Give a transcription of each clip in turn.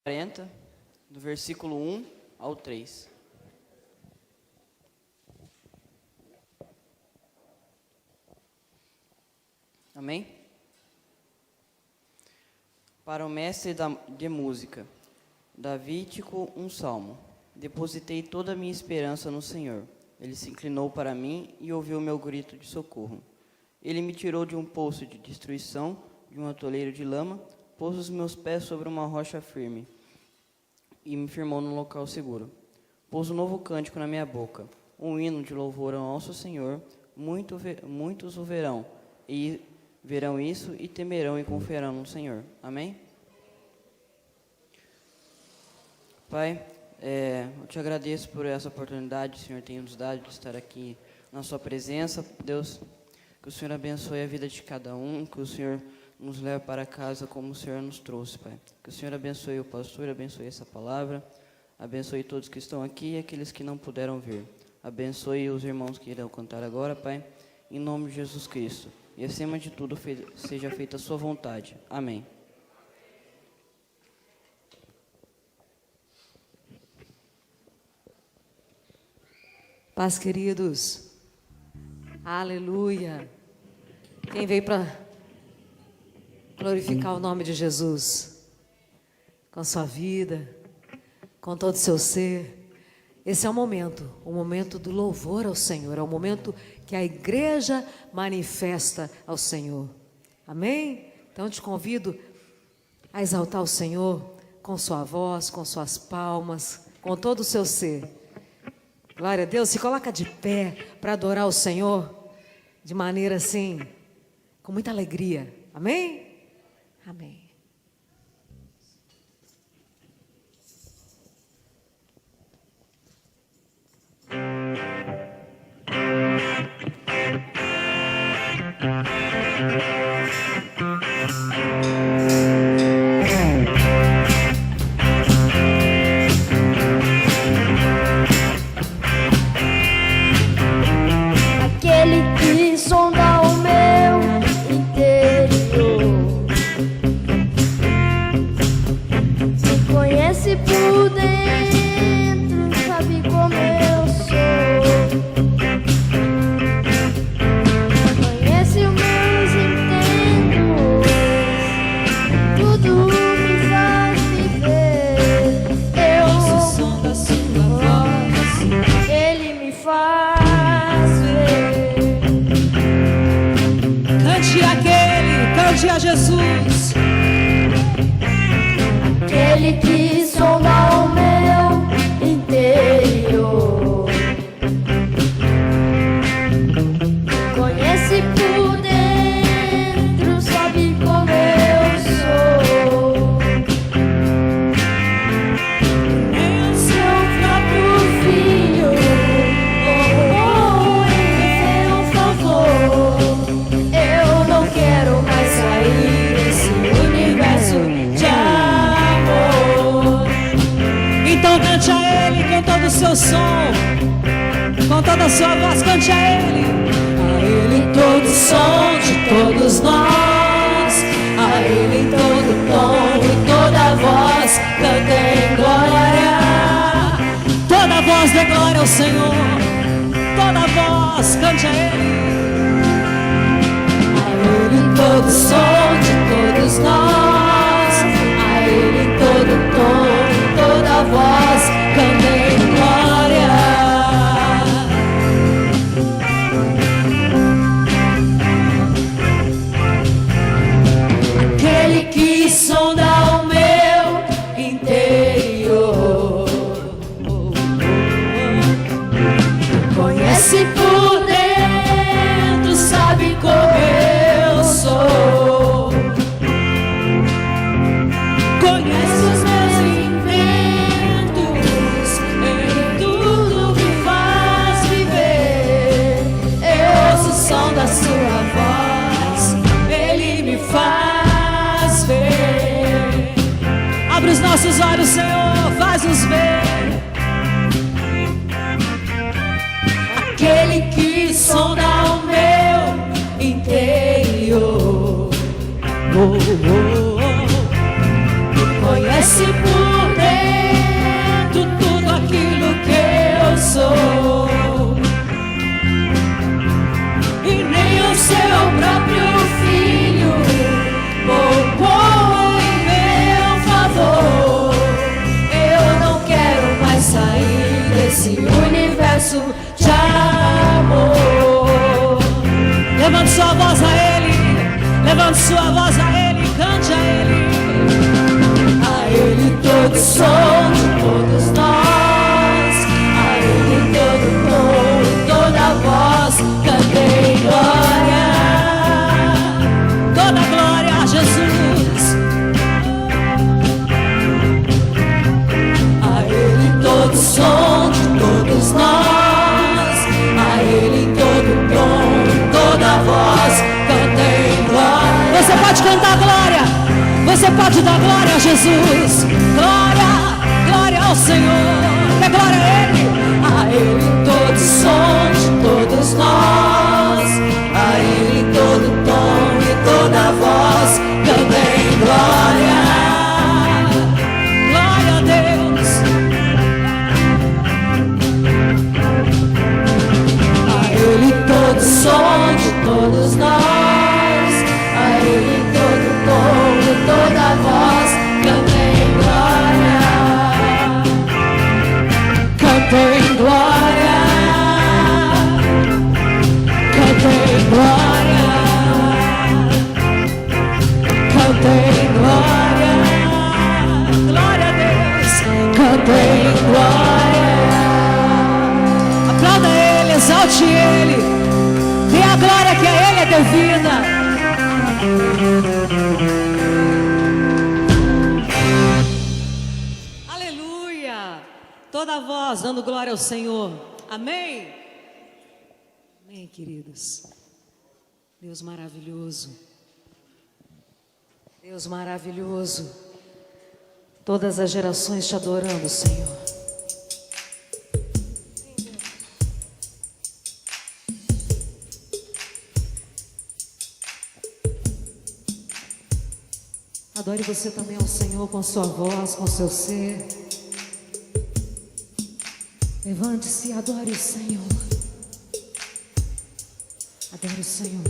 40, do versículo 1 ao 3. Amém? Para o mestre de música, Davídico, um salmo. Depositei toda a minha esperança no Senhor. Ele se inclinou para mim e ouviu meu grito de socorro. Ele me tirou de um poço de destruição, de um atoleiro de lama, pôs os meus pés sobre uma rocha firme e me firmou num local seguro. Pôs um novo cântico na minha boca, um hino de louvor ao nosso Senhor. Muitos o verão e verão isso e temerão e confiarão no Senhor. Amém? Pai, eu te agradeço por essa oportunidade que o Senhor tem nos dado de estar aqui na sua presença. Deus, que o Senhor abençoe a vida de cada um, que o Senhor nos leve para casa como o Senhor nos trouxe, Pai. Que o Senhor abençoe o pastor, abençoe essa palavra, abençoe todos que estão aqui e aqueles que não puderam vir. Abençoe os irmãos que irão cantar agora, Pai, em nome de Jesus Cristo. E acima de tudo, seja feita a sua vontade. Amém. Paz, queridos. Aleluia. Quem veio para glorificar o nome de Jesus? Com a sua vida, com todo o seu ser. Esse é o momento do louvor ao Senhor. É o momento que a igreja manifesta ao Senhor. Amém? Então eu te convido a exaltar o Senhor com sua voz, com suas palmas, com todo o seu ser. Glória a Deus, se coloca de pé para adorar o Senhor de maneira assim, com muita alegria. Amém? Amém. Aquele que sonda o meu interior, me conhece por dentro, sabe como eu sou. Conhece os meus intentos, tudo me faz viver. Eu ouço o som da sua voz, ele me faz ver. Cante a Jesus. Aquele que sonda o meu interior, conhece por dentro, sabe como eu sou. Seu próprio filho, ele me fez um favor. Eu não quero mais sair desse universo de amor. Então cante a Ele com todo o seu som, com toda a sua voz, cante a Ele. A Ele todo o som de todos nós, a Ele todo tom e toda voz, cantem glória. Toda voz dê glória ao Senhor, toda voz cante a Ele. A Ele todo o som de todos nós, a Ele todo tom e toda voz, cantem glória. Aquele que sonda o meu interior, conhece por dentro, sabe como eu sou. Conhece os meus inventos, em tudo me faz viver. Eu ouço o som da sua voz, ele me faz ver. Abre os nossos olhos, Senhor, faz-nos ver. Aquele que sonda o meu interior, conhece por dentro tudo aquilo que eu sou. E nem o seu próprio filho poupou em meu favor. Eu não quero mais sair desse universo de amor. Levante sua voz a Ele, levante sua voz a Ele, cante a Ele. A Ele todo som de todos nós, a Ele todo tom e toda voz, cantem glória. Toda glória a Jesus. A Ele todo som de todos nós, a Ele todo tom e toda voz, cantem glória. Você pode cantar glória, você pode dar glória a Jesus. Glória, glória ao Senhor. Dê glória a Ele. A Ele todo som de todos nós, a Ele todo tom e toda voz, cantem glória. Glória a Deus. A Ele todo som de todos nós, a Ele todo tom e toda voz, cantem glória. Cantem glória. Cantem glória. Cantem glória. Glória a Deus. Cantem glória. Aplauda Ele, exalte Ele. Dê a glória que a Ele é devida. Aleluia. Toda a voz dando glória ao Senhor. Amém. Amém, queridos. Deus maravilhoso. Deus maravilhoso. Todas as gerações te adorando, Senhor. Adore você também ao Senhor com sua voz, com seu ser. Levante-se e adore o Senhor. Adore o Senhor.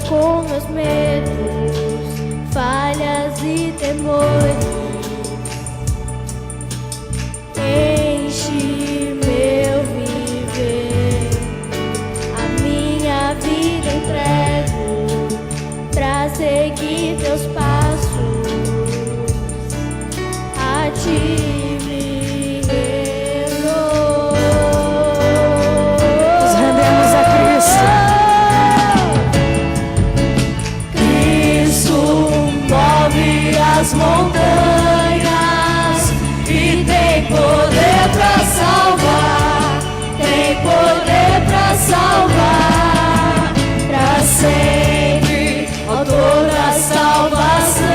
com meus medos, falhas e temores. Enche meu viver, a minha vida entrego pra seguir teus passos. A ti me rendo. Nos rendemos a Cristo. Cristo move as montanhas e tem poder pra salvar, tem poder pra salvar, pra sempre, autor da salvação.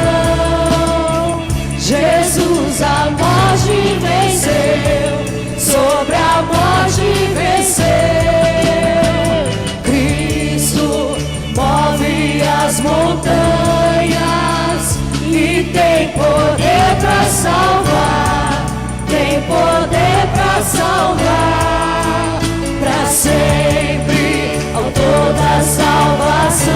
Jesus a morte venceu, sobre a morte venceu. Cristo move as montanhas e tem poder pra salvar, tem poder pra salvar, pra sempre, autor da salvação.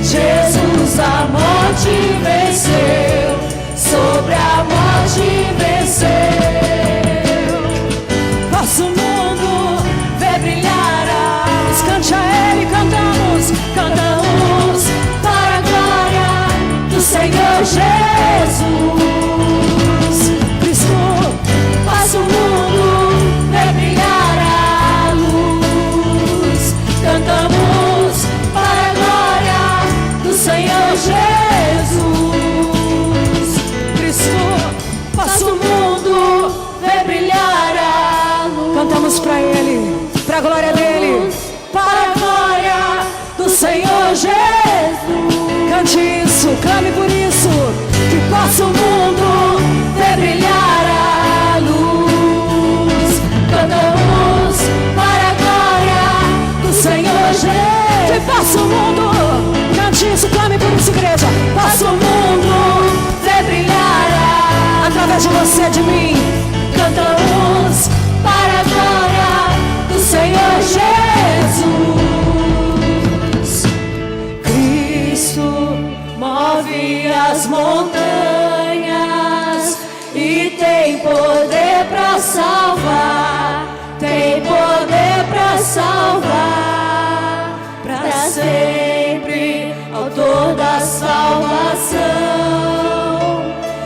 Jesus a morte venceu, sobre a morte venceu. Nosso mundo vê brilhar a luz. Cante a Ele, cantamos, cantamos para a glória do Senhor Jesus. Cristo faz o mundo vê brilhar a luz. Cantamos para a glória do Senhor Jesus. Cristo faz o mundo vê brilhar a luz. Cantamos para Ele, para a glória dEle. Para a glória do Senhor Jesus. Cante isso, clame por isso. Que possa o mundo ver brilhar a luz. Cantamos para a glória do Senhor Jesus. Que possa o mundo, cante isso, clame por isso, igreja. Possa o mundo ver brilhar Através de você, de mim. Cantamos para a glória do Senhor Jesus. Cristo move as montanhas e tem poder pra salvar, tem poder pra salvar, pra sempre, autor da salvação.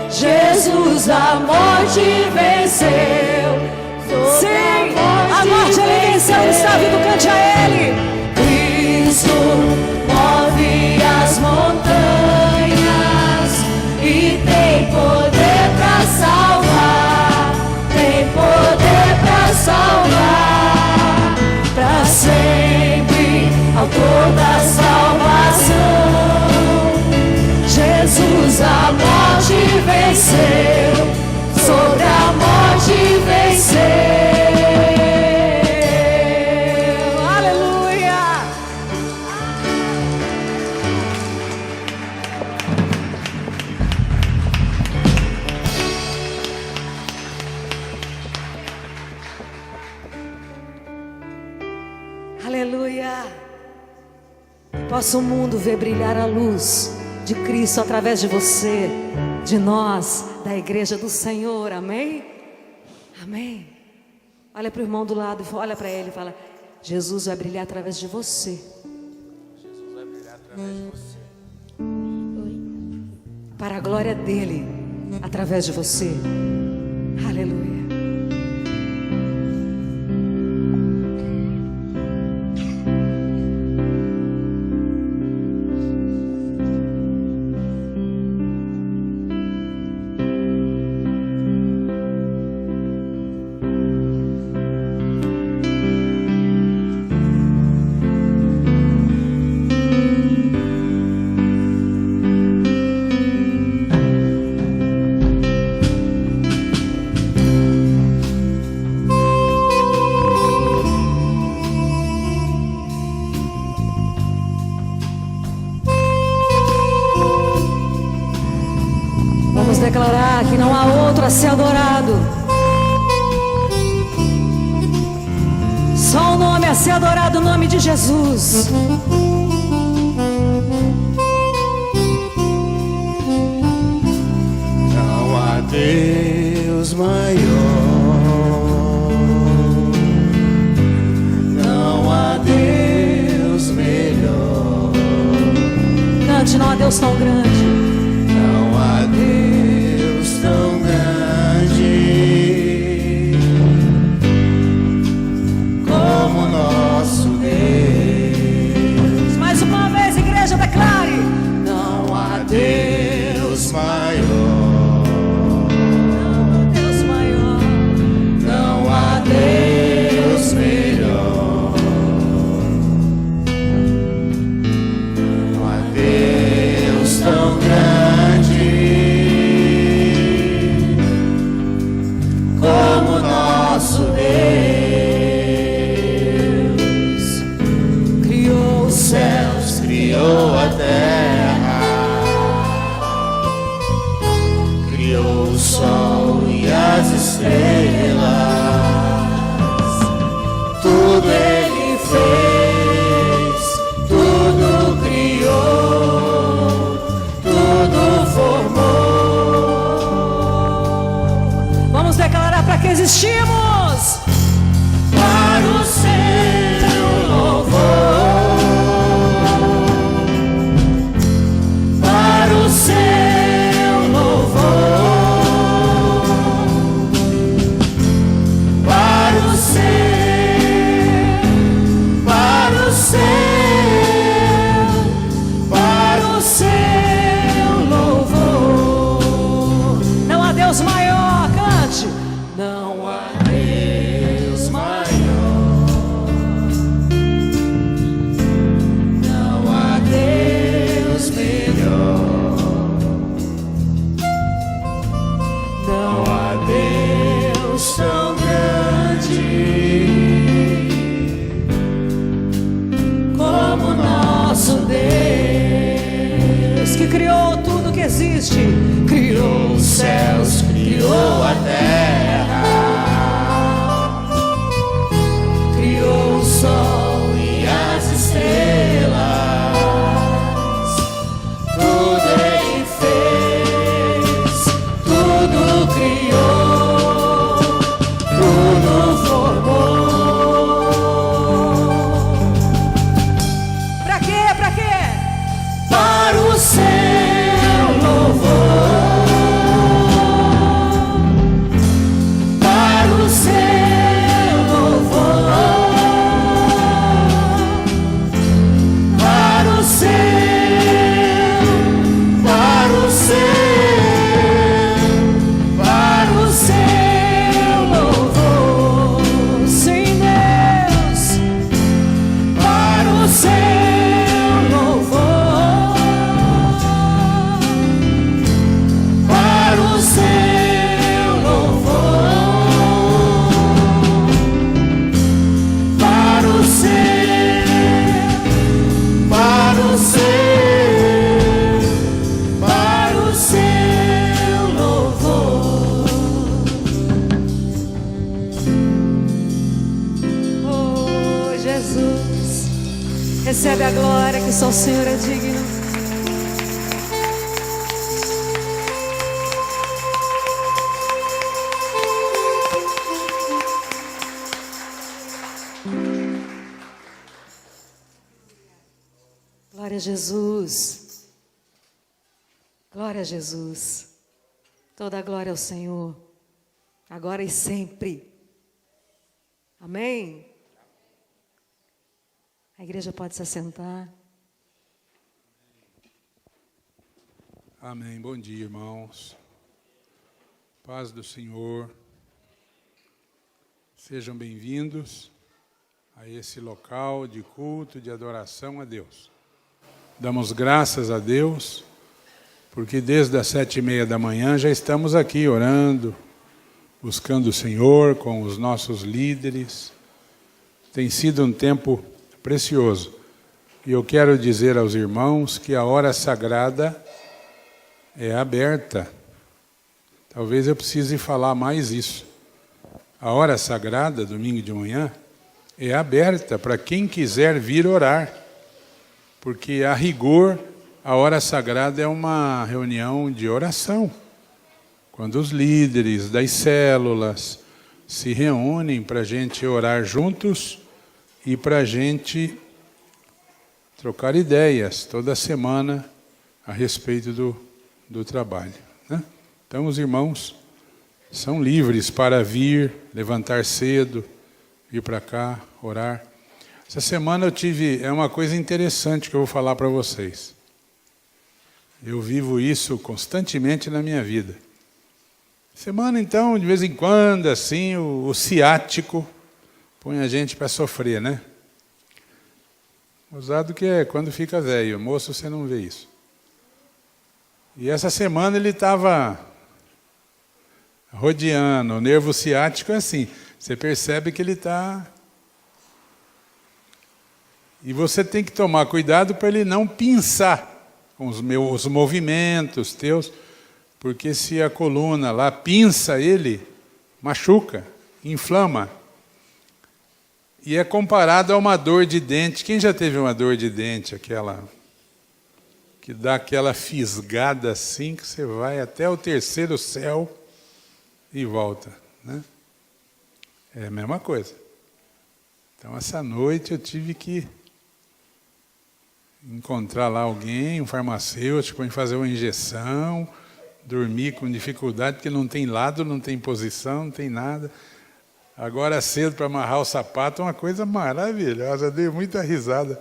Jesus a morte venceu. Sim, a morte Ele venceu, está vivo, cante a Ele. Cristo move as montanhas e tem poder pra salvar, tem poder pra salvar, pra sempre, autor da salvação. Jesus a morte venceu, sobre a morte venceu. Aleluia. Possa o mundo ver brilhar a luz de Cristo através de você, de nós, da igreja do Senhor. Amém? Amém. Olha para o irmão do lado, olha para ele e fala: Jesus vai brilhar através de você. Jesus vai brilhar através de você. Para a glória dele, através de você. Aleluia. Vamos declarar que não há outro a ser adorado. Só o nome a ser adorado, o nome de Jesus. Não há Deus melhor. Cante, não há Deus tão grande. Não há Deus tão grande como nosso Deus. Mais uma vez, igreja, declare. Não há Deus maior. Deus maior. Não há Deus melhor. Não há Deus tão grande como nosso Deus. Criou os céus, criou a terra, criou o sol e as estrelas. Tudo Ele fez, tudo criou, tudo formou. Vamos declarar para que existimos. Para o seu louvor, para o seu louvor, para o seu, para o seu, para o seu louvor. Não há Deus maior, cante. Não há Deus maior. Não há Deus melhor. Não há Deus tão grande como nosso Deus. Que criou tudo que existe. Criou os céus, criou a terra, criou o sol e as estrelas. Tudo Ele fez, tudo criou, tudo formou. Pra quê? Pra quê? Para o seu louvor, para o seu louvor, para o seu, para o seu, para o seu louvor. Sim, Deus. Para o seu louvor, para o seu louvor, para o seu, para o seu, para o seu louvor. Oh, Jesus. Recebe a glória que só o Senhor é digno. Glória a Jesus. Glória a Jesus. Toda a glória ao Senhor, agora e sempre. Amém? A igreja pode se assentar. Amém. Bom dia, irmãos. Paz do Senhor. Sejam bem-vindos a esse local de culto, de adoração a Deus. Damos graças a Deus, porque desde as 7h30 da manhã já estamos aqui orando, buscando o Senhor com os nossos líderes. Tem sido um tempo precioso. E eu quero dizer aos irmãos que a hora sagrada é aberta. Talvez eu precise falar mais isso. A hora sagrada, domingo de manhã, é aberta para quem quiser vir orar. Porque, a rigor, a hora sagrada é uma reunião de oração. quando os líderes das células se reúnem para a gente orar juntos e para a gente trocar ideias toda semana a respeito do trabalho, né? Então, os irmãos são livres para vir, levantar cedo, vir para cá, orar. Essa semana é uma coisa interessante que eu vou falar para vocês. Eu vivo isso constantemente na minha vida. Semana, então, de vez em quando, assim, o ciático põe a gente para sofrer, né? Usado que é quando fica velho, moço, você não vê isso. E essa semana ele estava rodeando, o nervo ciático é assim, você percebe que ele está... E você tem que tomar cuidado para ele não pinçar com os movimentos teus, porque se a coluna lá pinça ele, machuca, inflama. E é comparado a uma dor de dente. Quem já teve uma dor de dente, aquela que dá aquela fisgada assim, que você vai até o terceiro céu e volta, né? É a mesma coisa. Então, essa noite eu tive que encontrar lá alguém, um farmacêutico, para fazer uma injeção, dormir com dificuldade, porque não tem lado, não tem posição, não tem nada. Agora cedo para amarrar o sapato é uma coisa maravilhosa, eu dei muita risada,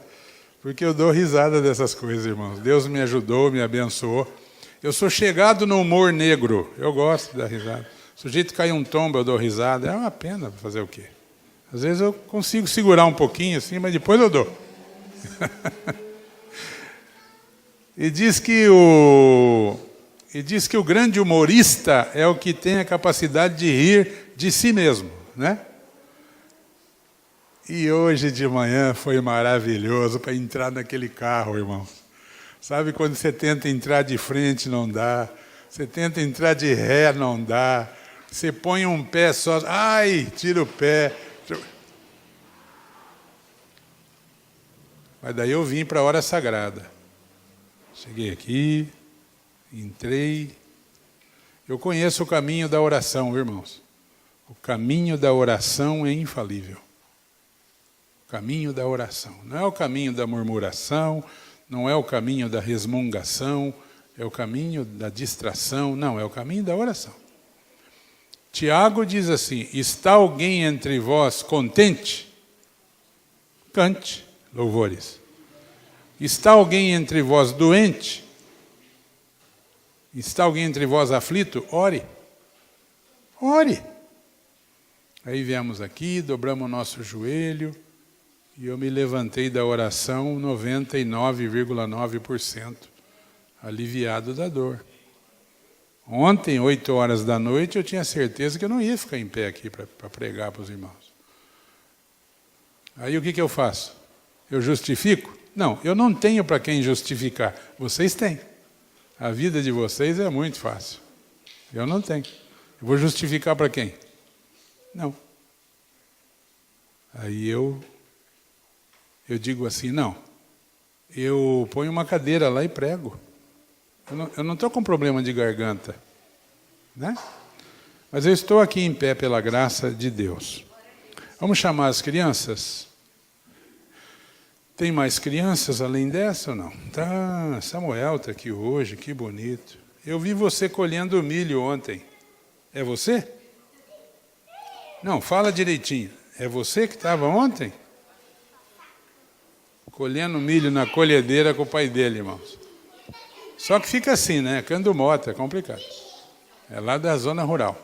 porque eu dou risada dessas coisas, irmãos. Deus me ajudou, me abençoou. Eu sou chegado no humor negro, eu gosto da risada. O sujeito cai um tombo, eu dou risada, é uma pena fazer o quê? Às vezes eu consigo segurar um pouquinho assim, mas depois eu dou. E diz que o grande humorista é o que tem a capacidade de rir de si mesmo, né? E hoje de manhã foi maravilhoso para entrar naquele carro, irmão. Sabe quando você tenta entrar de frente, não dá. Você tenta entrar de ré, não dá. Você põe um pé só, ai, tira o pé. Mas daí eu vim para a hora sagrada. Cheguei aqui, entrei. Eu conheço o caminho da oração, irmãos. O caminho da oração é infalível. O caminho da oração. Não é o caminho da murmuração, não é o caminho da resmungação, é o caminho da distração, não, é o caminho da oração. Tiago diz assim: está alguém entre vós contente? Cante louvores. Está alguém entre vós doente? Está alguém entre vós aflito? Ore. Ore. Aí viemos aqui, dobramos o nosso joelho e eu me levantei da oração 99,9% aliviado da dor. Ontem, 8 horas da noite, eu tinha certeza que eu não ia ficar em pé aqui para pregar para os irmãos. Aí o que eu faço? Eu justifico? Não, eu não tenho para quem justificar. Vocês têm. A vida de vocês é muito fácil. Eu não tenho. Eu vou justificar para quem? Não. Aí eu digo assim, não. Eu ponho uma cadeira lá e prego. Eu não estou com problema de garganta, né? Mas eu estou aqui em pé pela graça de Deus. Vamos chamar as crianças? Tem mais crianças além dessa ou não? Tá, Samuel está aqui hoje, que bonito. Eu vi você colhendo milho ontem. É você? Não, fala direitinho. É você que estava ontem? Colhendo milho na colhedeira com o pai dele, irmãos. Só que fica assim, né? Cando mota, é complicado. É lá da zona rural.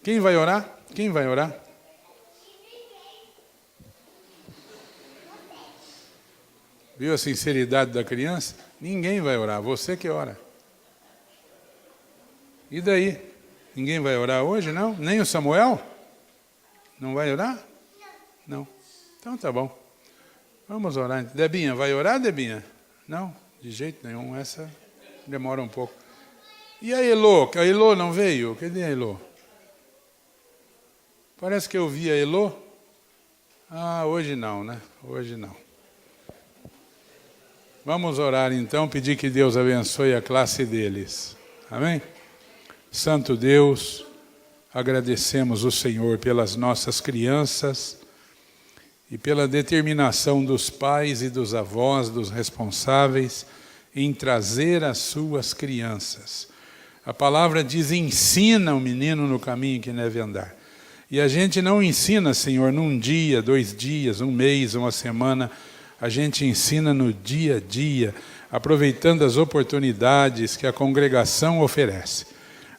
Quem vai orar? Quem vai orar? Viu a sinceridade da criança? Ninguém vai orar, você que ora. E daí? Ninguém vai orar hoje, não? Nem o Samuel? Não vai orar? Não. Então tá bom. Vamos orar. Debinha, vai orar, Debinha? Não, de jeito nenhum. Essa demora um pouco. E a Elô? A Elô não veio? Cadê a Elô? Parece que eu vi a Elô. Ah, hoje não, né? Hoje não. Vamos orar então, pedir que Deus abençoe a classe deles. Amém? Santo Deus, agradecemos o Senhor pelas nossas crianças e pela determinação dos pais e dos avós, dos responsáveis, em trazer as suas crianças. A palavra diz, ensina o menino no caminho que deve andar. E a gente não ensina, Senhor, num dia, 2 dias, 1 mês, 1 semana. A gente ensina no dia a dia, aproveitando as oportunidades que a congregação oferece.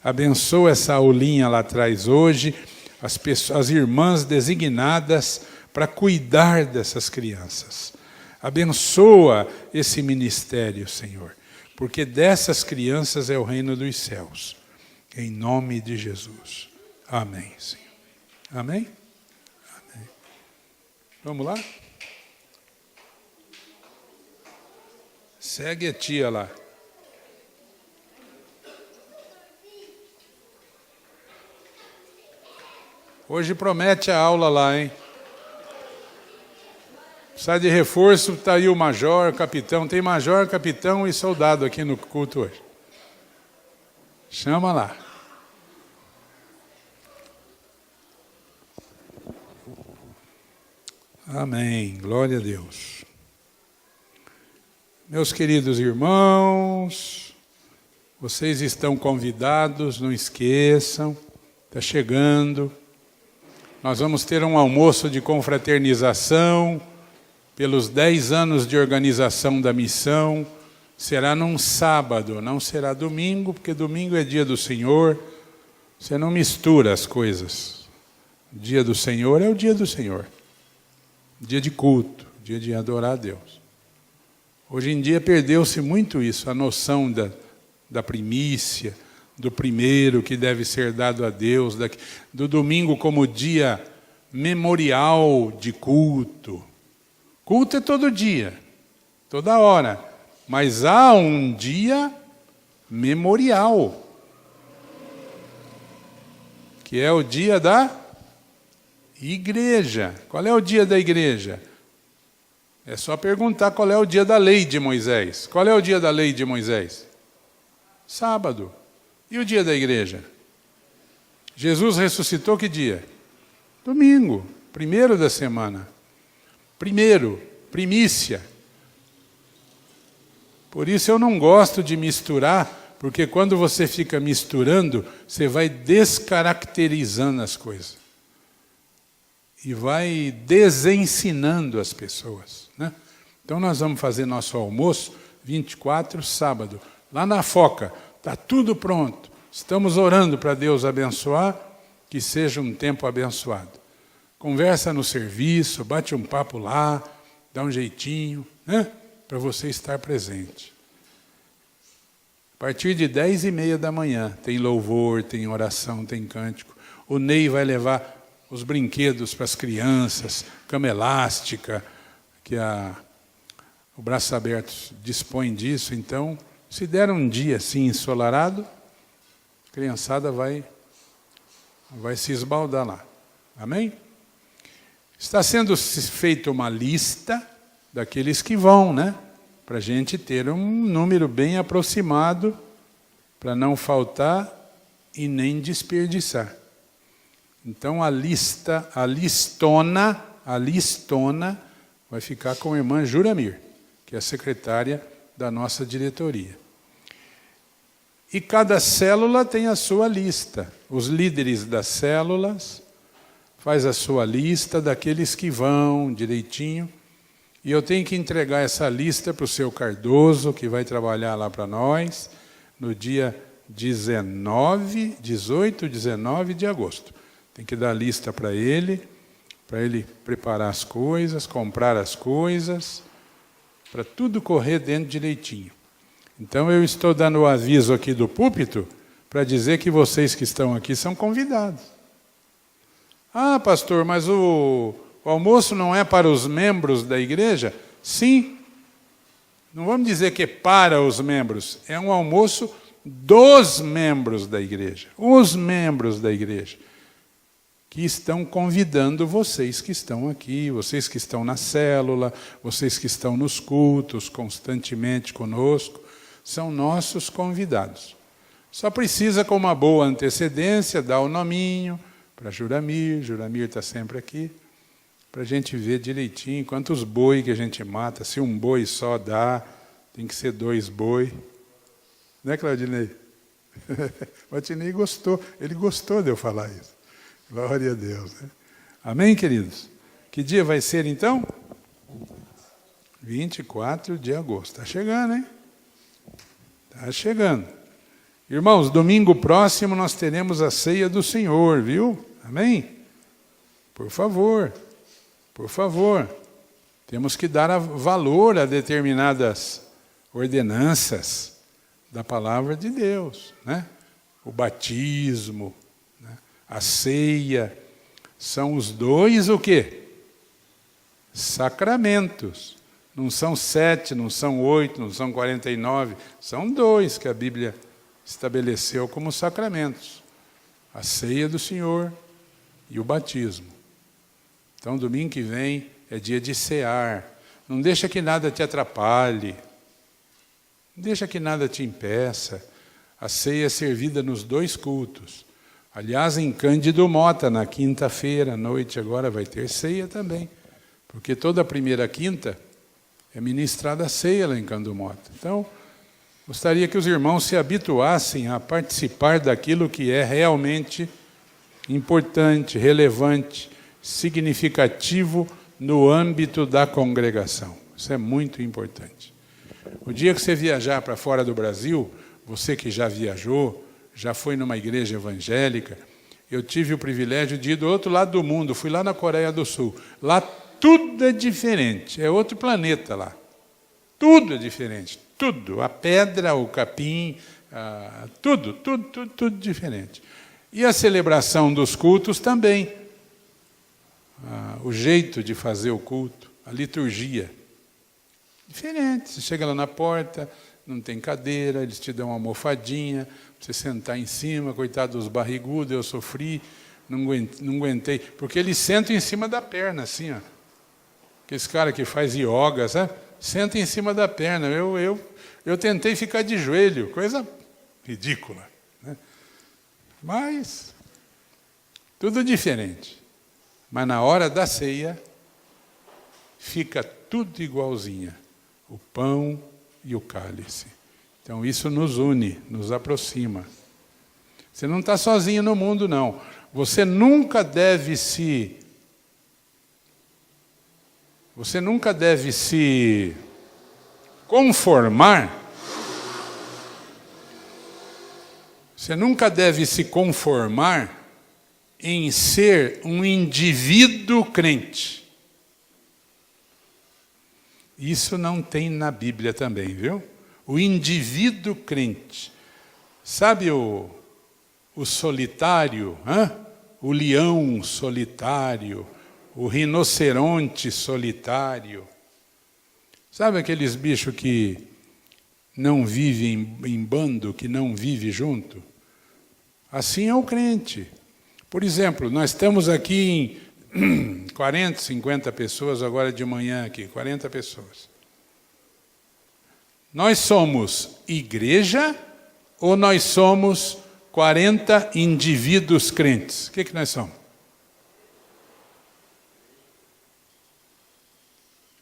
Abençoa essa aulinha lá atrás hoje, as irmãs designadas para cuidar dessas crianças. Abençoa esse ministério, Senhor, porque dessas crianças é o reino dos céus. Em nome de Jesus. Amém, Senhor. Amém? Amém. Vamos lá? Segue a tia lá. Hoje promete a aula lá, hein? Precisa de reforço, está aí o major, capitão. Tem major, capitão e soldado aqui no culto hoje. Chama lá. Amém. Glória a Deus. Meus queridos irmãos, vocês estão convidados, não esqueçam, está chegando. Nós vamos ter um almoço de confraternização pelos 10 anos de organização da missão. Será num sábado, não será domingo, porque domingo é dia do Senhor. Você não mistura as coisas. O dia do Senhor é o dia do Senhor. Dia de culto, dia de adorar a Deus. Hoje em dia perdeu-se muito isso, a noção da primícia, do primeiro que deve ser dado a Deus, do domingo como dia memorial de culto. Culto é todo dia, toda hora, mas há um dia memorial, que é o dia da igreja. Qual é o dia da igreja? É só perguntar qual é o dia da lei de Moisés. Qual é o dia da lei de Moisés? Sábado. E o dia da igreja? Jesus ressuscitou que dia? Domingo, 1º da semana. Primeiro, primícia. Por isso eu não gosto de misturar, porque quando você fica misturando, você vai descaracterizando as coisas. E vai desensinando as pessoas, né? Então nós vamos fazer nosso almoço 24, sábado, lá na Foca. Está tudo pronto. Estamos orando para Deus abençoar, que seja um tempo abençoado. Conversa no serviço, bate um papo lá, dá um jeitinho, né? Para você estar presente. A partir de 10h30 da manhã, tem louvor, tem oração, tem cântico. O Ney vai levar os brinquedos para as crianças, cama elástica, que o Braços Abertos dispõe disso. Então, se der um dia assim ensolarado, a criançada vai se esbaldar lá. Amém? Está sendo feita uma lista daqueles que vão, né? Para a gente ter um número bem aproximado, para não faltar e nem desperdiçar. Então a listona vai ficar com a irmã Juramir, que é a secretária da nossa diretoria. E cada célula tem a sua lista. Os líderes das células faz a sua lista daqueles que vão direitinho. E eu tenho que entregar essa lista para o seu Cardoso, que vai trabalhar lá para nós, no dia 18, 19 de agosto. Tem que dar a lista para ele preparar as coisas, comprar as coisas, para tudo correr dentro direitinho. Então eu estou dando o aviso aqui do púlpito para dizer que vocês que estão aqui são convidados. Ah, pastor, mas o almoço não é para os membros da igreja? Sim. Não vamos dizer que é para os membros, é um almoço dos membros da igreja. Os membros da igreja que estão convidando vocês que estão aqui, vocês que estão na célula, vocês que estão nos cultos constantemente conosco, são nossos convidados. Só precisa, com uma boa antecedência, dar o nominho para Juramir. Juramir está sempre aqui, para a gente ver direitinho quantos boi que a gente mata. Se um boi só dá, tem que ser 2 boi. Né, Claudinei? O Atinei gostou, ele gostou de eu falar isso. Glória a Deus. Né? Amém, queridos? Que dia vai ser, então? 24 de agosto. Está chegando, hein? Está chegando. Irmãos, domingo próximo nós teremos a ceia do Senhor, viu? Amém? Por favor, por favor. Temos que dar valor a determinadas ordenanças da palavra de Deus, né? O batismo, né? A ceia, são os 2 o quê? Sacramentos. Não são 7, não são 8, não são 49, são 2 que a Bíblia estabeleceu como sacramentos. A ceia do Senhor e o batismo. Então, domingo que vem é dia de cear. Não deixa que nada te atrapalhe. Não deixa que nada te impeça. A ceia é servida nos 2 cultos. Aliás, em Cândido Mota, na quinta-feira à noite, agora vai ter ceia também. Porque toda a primeira quinta é ministrada a ceia lá em Cândido Mota. Então, gostaria que os irmãos se habituassem a participar daquilo que é realmente importante, relevante, significativo no âmbito da congregação. Isso é muito importante. O dia que você viajar para fora do Brasil, você que já viajou, já foi numa igreja evangélica, eu tive o privilégio de ir do outro lado do mundo, fui lá na Coreia do Sul. Lá tudo é diferente, é outro planeta lá. Tudo é diferente, tudo. A pedra, o capim, tudo diferente. E a celebração dos cultos também. O jeito de fazer o culto, a liturgia. Diferente. Você chega lá na porta, não tem cadeira, eles te dão uma almofadinha, você sentar em cima, coitado dos barrigudos, eu sofri, não aguentei. Porque eles sentam em cima da perna, assim, ó. Aqueles caras que faz yoga, sabe? Senta em cima da perna. Eu tentei ficar de joelho, coisa ridícula. Né? Mas, tudo diferente. Mas na hora da ceia, fica tudo igualzinha. O pão e o cálice. Então isso nos une, nos aproxima. Você não está sozinho no mundo, não. Você nunca deve se conformar. Você nunca deve se conformar em ser um indivíduo crente. Isso não tem na Bíblia também, viu? O indivíduo crente. Sabe o solitário, o leão solitário, o rinoceronte solitário? Sabe aqueles bichos que não vivem em bando, que não vivem junto? Assim é o crente. Por exemplo, nós estamos aqui em 40, 50 pessoas, agora de manhã aqui, 40 pessoas. Nós somos igreja ou nós somos 40 indivíduos crentes? O que nós somos?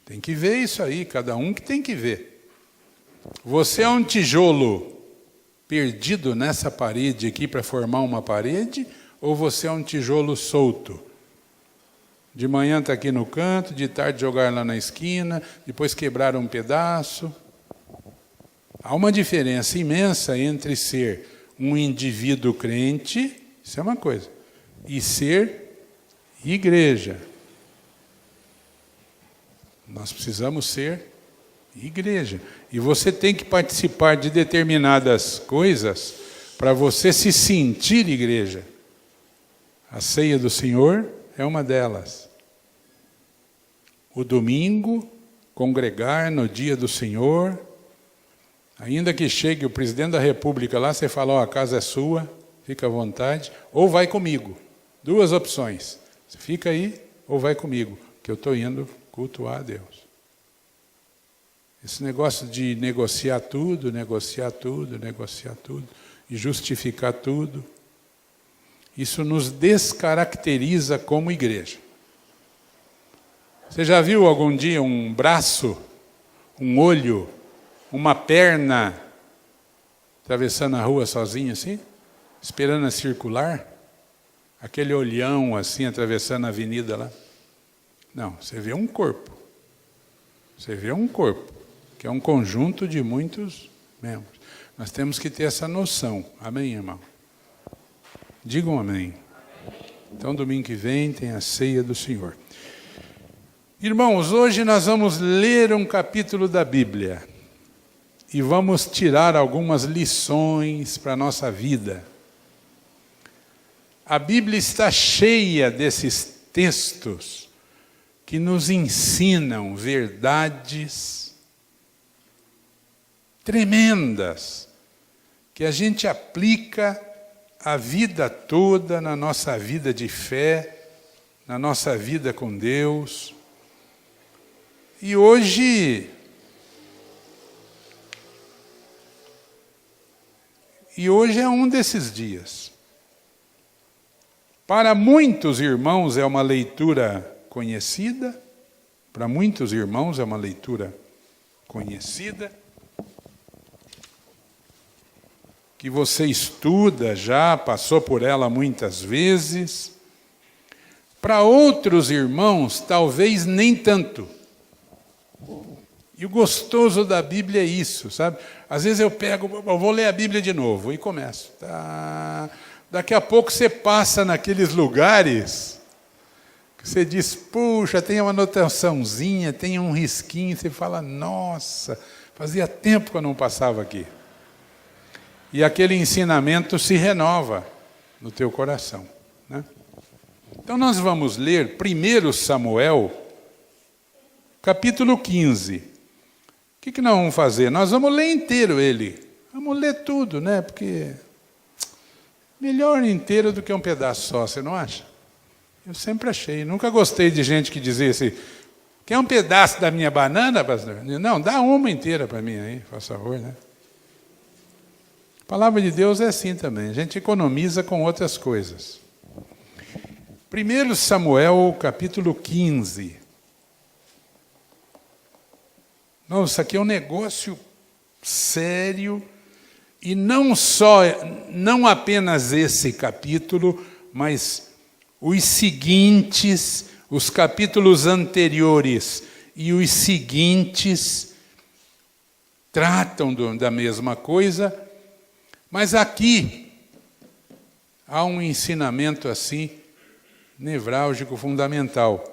Tem que ver isso aí, cada um que tem que ver. Você é um tijolo perdido nessa parede aqui para formar uma parede, ou você é um tijolo solto? De manhã está aqui no canto, de tarde jogar lá na esquina, depois quebrar um pedaço. Há uma diferença imensa entre ser um indivíduo crente, isso é uma coisa, e ser igreja. Nós precisamos ser igreja. E você tem que participar de determinadas coisas para você se sentir igreja. A ceia do Senhor é uma delas. O domingo, congregar no dia do Senhor. Ainda que chegue o presidente da República lá, você fala, a casa é sua, fica à vontade, ou vai comigo. 2 opções. Você fica aí ou vai comigo, que eu estou indo cultuar a Deus. Esse negócio de negociar tudo, e justificar tudo. Isso nos descaracteriza como igreja. Você já viu algum dia um braço, um olho, uma perna atravessando a rua sozinho assim? Esperando a circular? Aquele olhão assim atravessando a avenida lá? Não, você vê um corpo. Você vê um corpo, que é um conjunto de muitos membros. Nós temos que ter essa noção. Amém, irmão? Digam amém. Então, domingo que vem tem a ceia do Senhor. Irmãos, hoje nós vamos ler um capítulo da Bíblia e vamos tirar algumas lições para a nossa vida. A Bíblia está cheia desses textos que nos ensinam verdades tremendas, que a gente aplica a vida toda na nossa vida de fé, na nossa vida com Deus. E hoje é um desses dias. Para muitos irmãos é uma leitura conhecida, para muitos irmãos é uma leitura conhecida, que você estuda já, passou por ela muitas vezes. Para outros irmãos, talvez nem tanto. E o gostoso da Bíblia é isso, sabe? Às vezes eu vou ler a Bíblia de novo e começo. Tá? Daqui a pouco você passa naqueles lugares que você diz, puxa, tem uma anotaçãozinha, tem um risquinho, você fala, nossa, fazia tempo que eu não passava aqui. E aquele ensinamento se renova no teu coração, né? Então nós vamos ler 1 Samuel, capítulo 15. O que nós vamos fazer? Nós vamos ler inteiro ele. Vamos ler tudo, né? Porque melhor inteiro do que um pedaço só, você não acha? Eu sempre achei. Nunca gostei de gente que dizia assim, quer um pedaço da minha banana, pastor? Não, dá uma inteira para mim aí, faz favor, né? A palavra de Deus é assim também. A gente economiza com outras coisas. 1 Samuel, capítulo 15. Não, isso aqui é um negócio sério. E não apenas esse capítulo, mas os seguintes, os capítulos anteriores e os seguintes tratam da mesma coisa. Mas aqui há um ensinamento assim, nevrálgico, fundamental,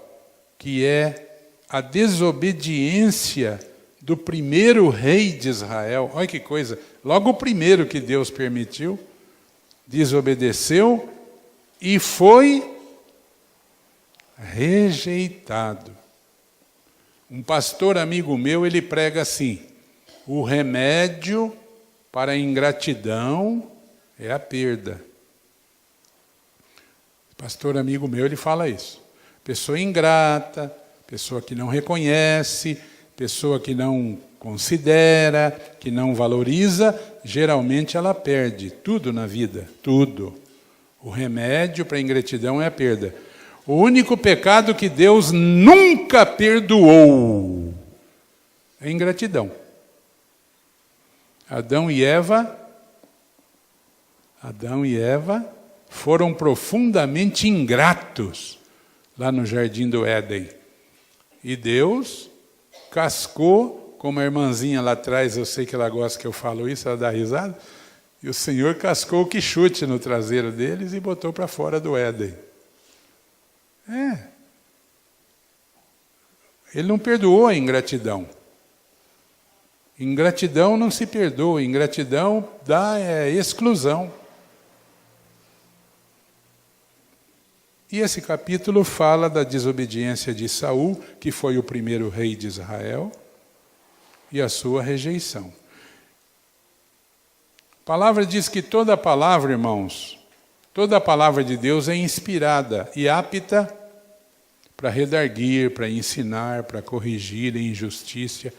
que é a desobediência do primeiro rei de Israel. Olha que coisa, logo o primeiro que Deus permitiu, desobedeceu e foi rejeitado. Um pastor amigo meu, ele prega assim, o remédio para a ingratidão é a perda. Pastor amigo meu, ele fala isso. Pessoa ingrata, pessoa que não reconhece, pessoa que não considera, que não valoriza, geralmente ela perde tudo na vida, tudo. O remédio para a ingratidão é a perda. O único pecado que Deus nunca perdoou é a ingratidão. Adão e Eva foram profundamente ingratos lá no Jardim do Éden. E Deus cascou, como a irmãzinha lá atrás, eu sei que ela gosta que eu falo isso, ela dá risada, e o Senhor cascou o quichute no traseiro deles e botou para fora do Éden. Ele não perdoou a ingratidão. Ingratidão não se perdoa, ingratidão dá exclusão. E esse capítulo fala da desobediência de Saul, que foi o primeiro rei de Israel, e a sua rejeição. A palavra diz que toda a palavra, irmãos, toda a palavra de Deus é inspirada e apta para redarguir, para ensinar, para corrigir em justiça,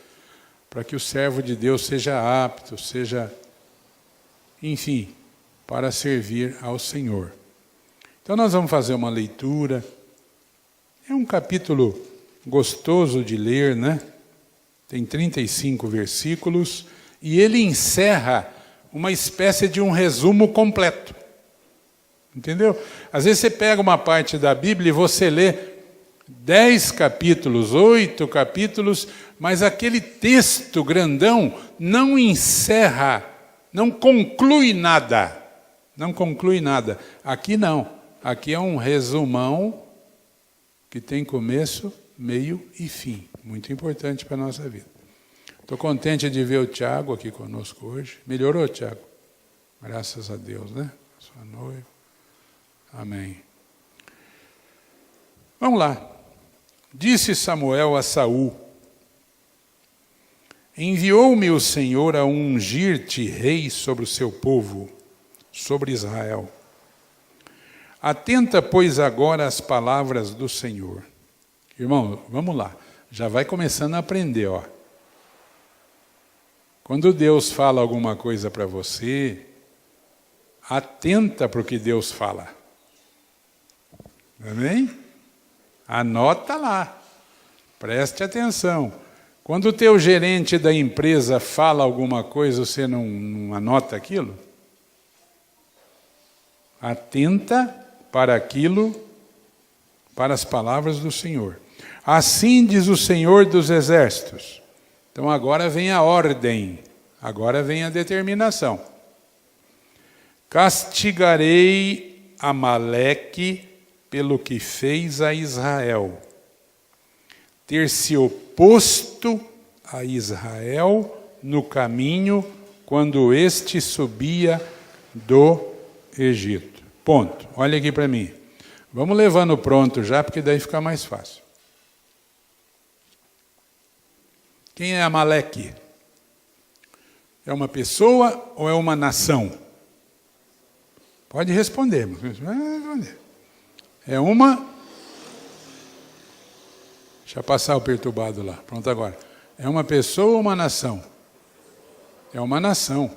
para que o servo de Deus seja apto, seja, enfim, para servir ao Senhor. Então nós vamos fazer uma leitura. É um capítulo gostoso de ler, né? Tem 35 versículos e ele encerra uma espécie de um resumo completo. Entendeu? Às vezes você pega uma parte da Bíblia e você lê 10 capítulos, 8 capítulos, mas aquele texto grandão não encerra, não conclui nada. Não conclui nada. Aqui não. Aqui é um resumão que tem começo, meio e fim. Muito importante para a nossa vida. Estou contente de ver o Tiago aqui conosco hoje. Melhorou, Tiago? Graças a Deus, né? Sua noiva. Amém. Vamos lá. Disse Samuel a Saul: enviou-me o Senhor a ungir-te rei sobre o seu povo, sobre Israel. Atenta, pois, agora às palavras do Senhor. Irmão, vamos lá. Já vai começando a aprender, ó. Quando Deus fala alguma coisa para você, atenta para o que Deus fala. Amém? Anota lá. Preste atenção. Quando o teu gerente da empresa fala alguma coisa, você não anota aquilo? Atenta para aquilo, para as palavras do Senhor. Assim diz o Senhor dos Exércitos. Então agora vem a ordem, agora vem a determinação. Castigarei Amaleque pelo que fez a Israel. Ter se oposto a Israel no caminho quando este subia do Egito. Ponto. Olha aqui para mim. Vamos levando pronto já, porque daí fica mais fácil. Quem é Amaleque? É uma pessoa ou é uma nação? Pode responder. É uma... Deixa eu passar o perturbado lá. Pronto agora. É uma pessoa ou uma nação? É uma nação.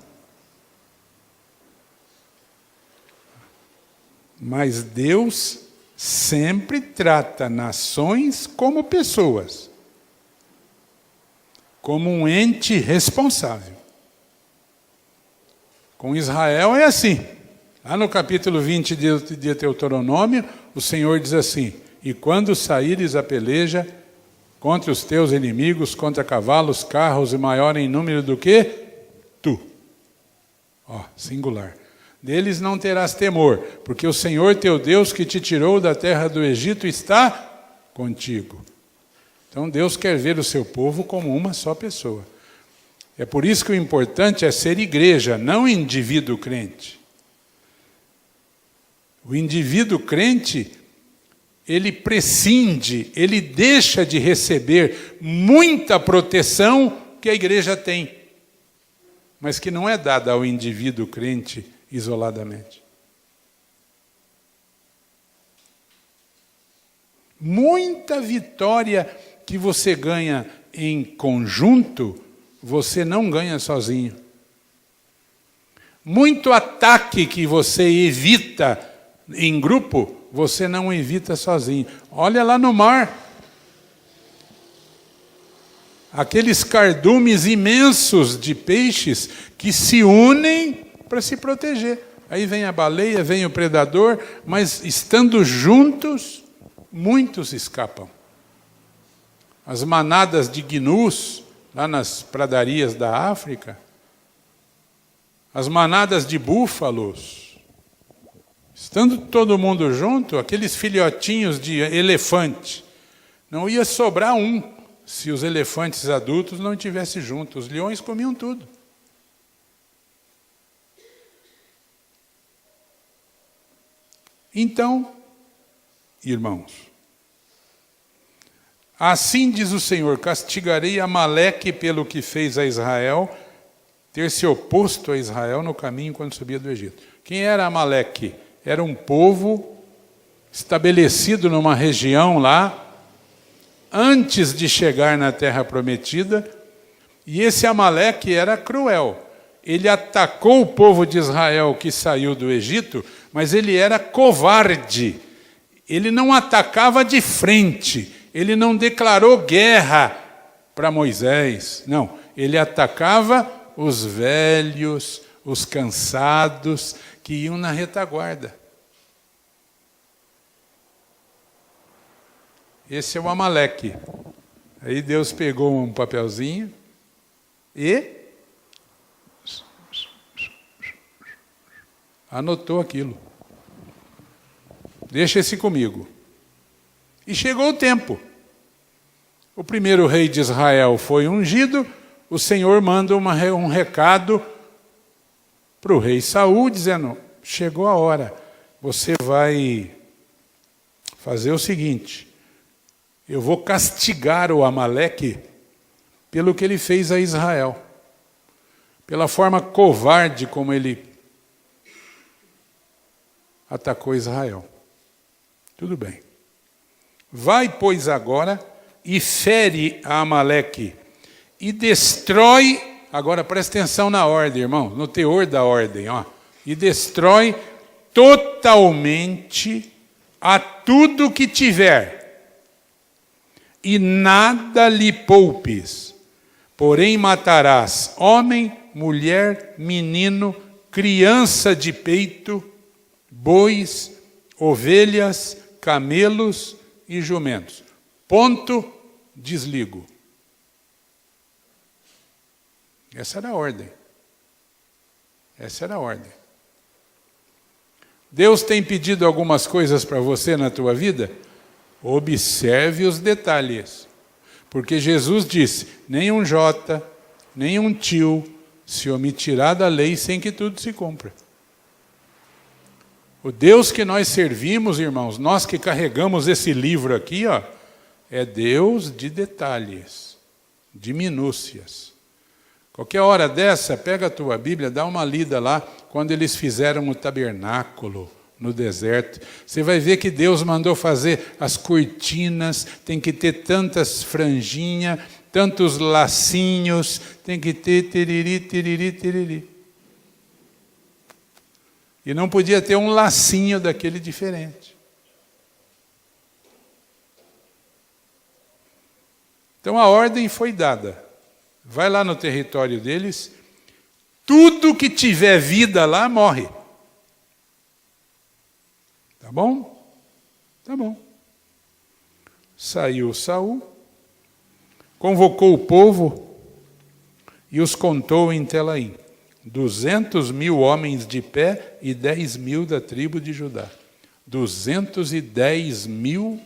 Mas Deus sempre trata nações como pessoas, como um ente responsável. Com Israel é assim. Lá no capítulo 20 de Deuteronômio, o Senhor diz assim: e quando saíres a peleja contra os teus inimigos, contra cavalos, carros e maior em número do que tu. Ó, singular. Deles não terás temor, porque o Senhor teu Deus que te tirou da terra do Egito está contigo. Então Deus quer ver o seu povo como uma só pessoa. É por isso que o importante é ser igreja, não indivíduo crente. O indivíduo crente, ele prescinde, ele deixa de receber muita proteção que a igreja tem, mas que não é dada ao indivíduo crente isoladamente. Muita vitória que você ganha em conjunto, você não ganha sozinho. Muito ataque que você evita em grupo, você não evita sozinho. Olha lá no mar. Aqueles cardumes imensos de peixes que se unem para se proteger. Aí vem a baleia, vem o predador, mas estando juntos, muitos escapam. As manadas de gnus, lá nas pradarias da África, as manadas de búfalos, estando todo mundo junto, aqueles filhotinhos de elefante, não ia sobrar um se os elefantes adultos não estivessem juntos. Os leões comiam tudo. Então, irmãos, assim diz o Senhor: castigarei Amaleque pelo que fez a Israel, ter se oposto a Israel no caminho quando subia do Egito. Quem era Amaleque? Era um povo estabelecido numa região lá, antes de chegar na terra prometida, e esse Amaleque era cruel. ele atacou o povo de Israel que saiu do Egito, mas ele era covarde. Ele não atacava de frente, ele não declarou guerra para Moisés. Não, ele atacava os velhos, os cansados que iam na retaguarda. Esse é o Amaleque. Aí Deus pegou um papelzinho e anotou aquilo. Deixa esse comigo. E chegou o tempo. O primeiro rei de Israel foi ungido, o Senhor manda um recado para o rei Saul, dizendo, chegou a hora, você vai fazer o seguinte, eu vou castigar o Amaleque pelo que ele fez a Israel, pela forma covarde como ele atacou Israel. Tudo bem. Vai, pois, agora e fere a Amaleque e destrói, agora presta atenção na ordem, irmão, no teor da ordem, ó, e destrói totalmente a tudo que tiver, e nada lhe poupes, porém matarás homem, mulher, menino, criança de peito, bois, ovelhas, camelos e jumentos. Ponto, desligo. Essa era a ordem. Essa era a ordem. Deus tem pedido algumas coisas para você na tua vida? Observe os detalhes. Porque Jesus disse, nem um jota, nem um tio se omitirá da lei sem que tudo se cumpra. O Deus que nós servimos, irmãos, nós que carregamos esse livro aqui, ó, é Deus de detalhes, de minúcias. Qualquer hora dessa, pega a tua Bíblia, dá uma lida lá, quando eles fizeram o tabernáculo no deserto. Você vai ver que Deus mandou fazer as cortinas, tem que ter tantas franjinhas, tantos lacinhos, tem que ter tiriri, tiriri, tiriri. E não podia ter um lacinho daquele diferente. Então a ordem foi dada. Vai lá no território deles, tudo que tiver vida lá morre. Tá bom? Tá bom. Saiu Saul, convocou o povo e os contou em Telaim. 200.000 homens de pé e 10.000 da tribo de Judá. 210.000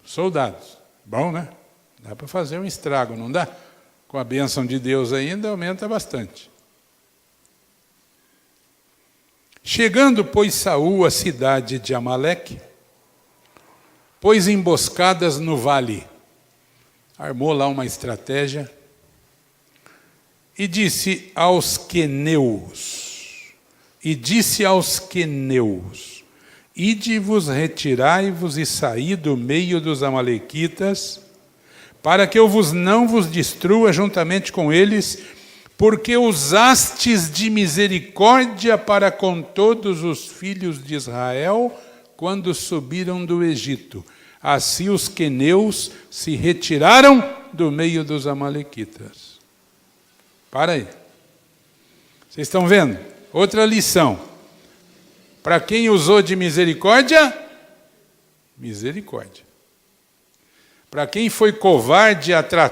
soldados. Bom, né? Dá para fazer um estrago, não dá? Com a bênção de Deus ainda, aumenta bastante. Chegando, pois, Saul à cidade de Amaleque, pôs emboscadas no vale. Armou lá uma estratégia. E disse aos queneus, ide-vos, retirai-vos e saí do meio dos amalequitas, para que eu não vos destrua juntamente com eles, porque usastes de misericórdia para com todos os filhos de Israel, quando subiram do Egito. Assim os queneus se retiraram do meio dos amalequitas. Para aí. Vocês estão vendo? Outra lição. Para quem usou de misericórdia, misericórdia. Para quem foi covarde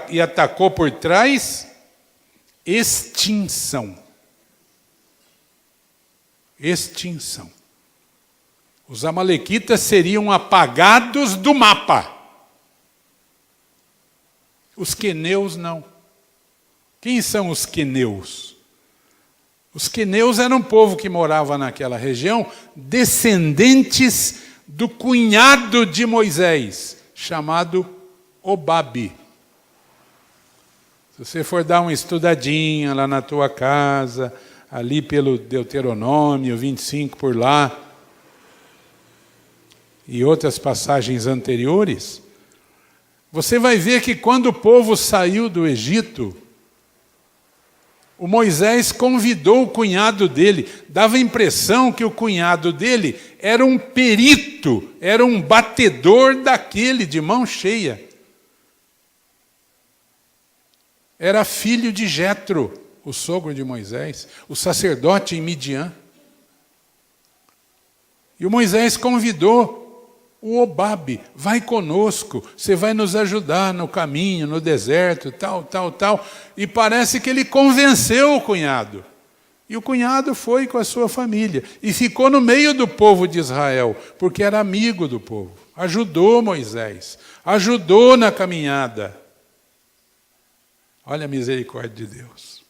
e atacou por trás, extinção. Extinção. Os amalequitas seriam apagados do mapa. Os queneus não. Quem são os queneus? Os queneus eram um povo que morava naquela região, descendentes do cunhado de Moisés, chamado Obabe. Se você for dar uma estudadinha lá na tua casa, ali pelo Deuteronômio 25 por lá, e outras passagens anteriores, você vai ver que quando o povo saiu do Egito, O Moisés convidou o cunhado dele. Dava a impressão que o cunhado dele era um perito, era um batedor daquele de mão cheia. Era filho de Jetro, o sogro de Moisés, o sacerdote em Midian. E o Moisés convidou o Obabe, vai conosco, você vai nos ajudar no caminho, no deserto, tal. E parece que ele convenceu o cunhado. E o cunhado foi com a sua família e ficou no meio do povo de Israel, porque era amigo do povo. Ajudou Moisés, ajudou na caminhada. Olha a misericórdia de Deus.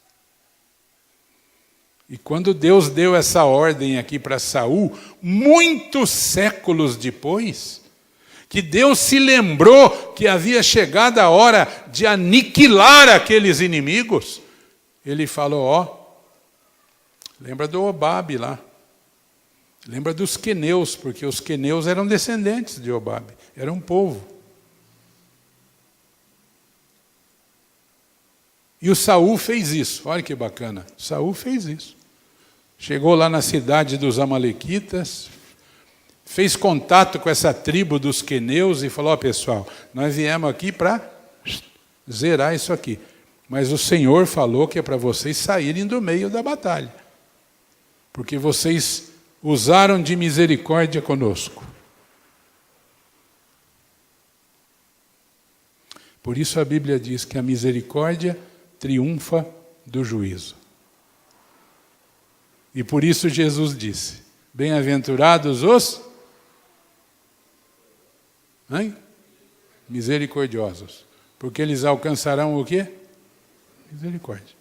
E quando Deus deu essa ordem aqui para Saul, muitos séculos depois, que Deus se lembrou que havia chegado a hora de aniquilar aqueles inimigos, ele falou, lembra do Obabe lá, lembra dos queneus, porque os queneus eram descendentes de Obabe, era um povo. E o Saul fez isso, olha que bacana, Saul fez isso. Chegou lá na cidade dos Amalequitas, fez contato com essa tribo dos queneus e falou, pessoal, nós viemos aqui para zerar isso aqui. Mas o Senhor falou que é para vocês saírem do meio da batalha. Porque vocês usaram de misericórdia conosco. Por isso a Bíblia diz que a misericórdia triunfa do juízo. E por isso Jesus disse, bem-aventurados os misericordiosos, porque eles alcançarão o quê? Misericórdia.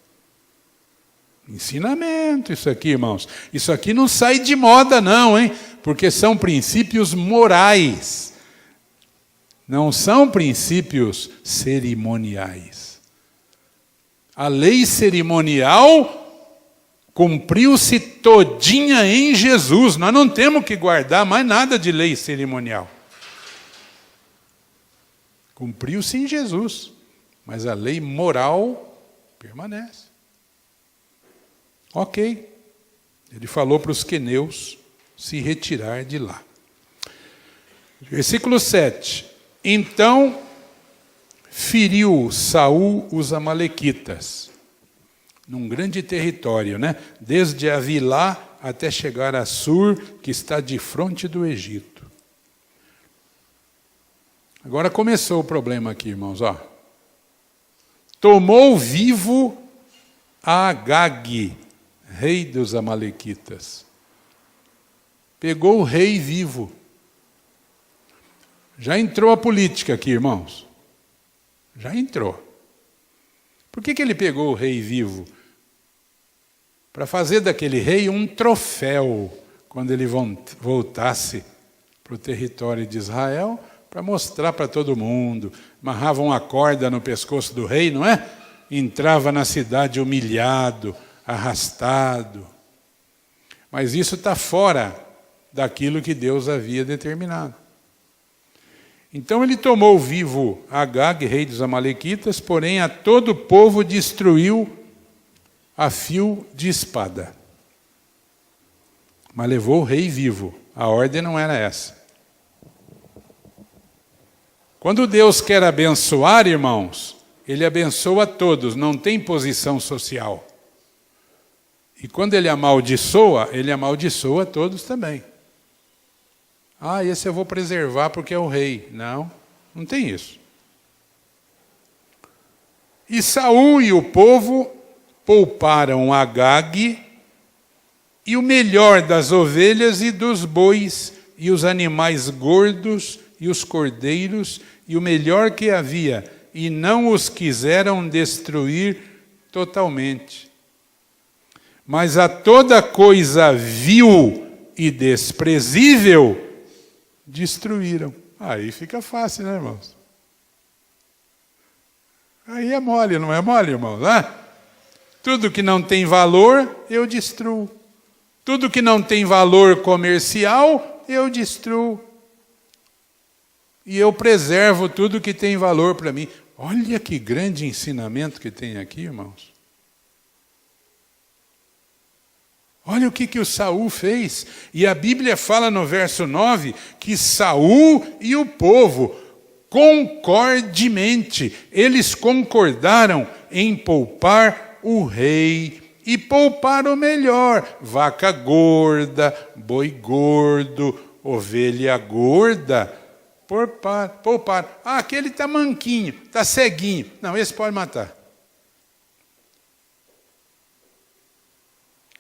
Ensinamento isso aqui, irmãos. Isso aqui não sai de moda não, hein? Porque são princípios morais. Não são princípios cerimoniais. A lei cerimonial cumpriu-se todinha em Jesus. Nós não temos que guardar mais nada de lei cerimonial. Cumpriu-se em Jesus. Mas a lei moral permanece. Ok. Ele falou para os queneus se retirar de lá. Versículo 7. Então feriu Saul os amalequitas, num grande território, né? Desde Avilá até chegar a Sur, que está de frente do Egito. Agora começou o problema aqui, irmãos. Tomou vivo a Agag, rei dos amalequitas. Pegou o rei vivo. Já entrou a política aqui, irmãos. Já entrou. Por que ele pegou o rei vivo? Para fazer daquele rei um troféu, quando ele voltasse para o território de Israel, para mostrar para todo mundo. Amarravam uma corda no pescoço do rei, não é? Entrava na cidade humilhado, arrastado. Mas isso está fora daquilo que Deus havia determinado. Então ele tomou vivo Agag, rei dos amalequitas, porém a todo o povo destruiu a fio de espada. Mas levou o rei vivo. A ordem não era essa. Quando Deus quer abençoar, irmãos, Ele abençoa todos, não tem posição social. E quando Ele amaldiçoa todos também. Esse eu vou preservar porque é o rei. Não, não tem isso. E Saul e o povo pouparam Agag e o melhor das ovelhas e dos bois, e os animais gordos e os cordeiros, e o melhor que havia, e não os quiseram destruir totalmente. Mas a toda coisa vil e desprezível destruíram. Aí fica fácil, né, irmãos? Aí é mole, não é mole, irmãos? Tudo que não tem valor, eu destruo. Tudo que não tem valor comercial, eu destruo. E eu preservo tudo que tem valor para mim. Olha que grande ensinamento que tem aqui, irmãos. Olha o que o Saul fez. E a Bíblia fala no verso 9 que Saul e o povo, concordemente, eles concordaram em poupar o rei e poupar o melhor. Vaca gorda, boi gordo, ovelha gorda. Poupar. Ah, aquele está manquinho, está ceguinho. Não, esse pode matar.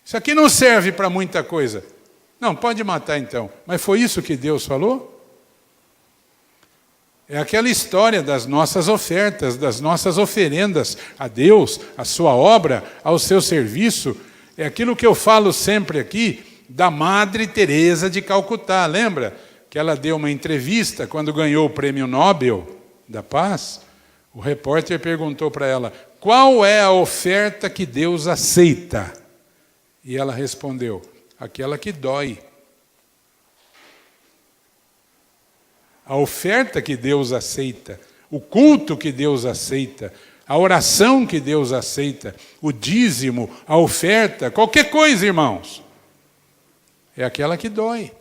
Isso aqui não serve para muita coisa. Não, pode matar então. Mas foi isso que Deus falou? É aquela história das nossas ofertas, das nossas oferendas a Deus, a sua obra, ao seu serviço. É aquilo que eu falo sempre aqui da Madre Teresa de Calcutá. Lembra que ela deu uma entrevista quando ganhou o Prêmio Nobel da Paz? O repórter perguntou para ela, qual é a oferta que Deus aceita? E ela respondeu, aquela que dói. A oferta que Deus aceita, o culto que Deus aceita, a oração que Deus aceita, o dízimo, a oferta, qualquer coisa, irmãos, é aquela que dói.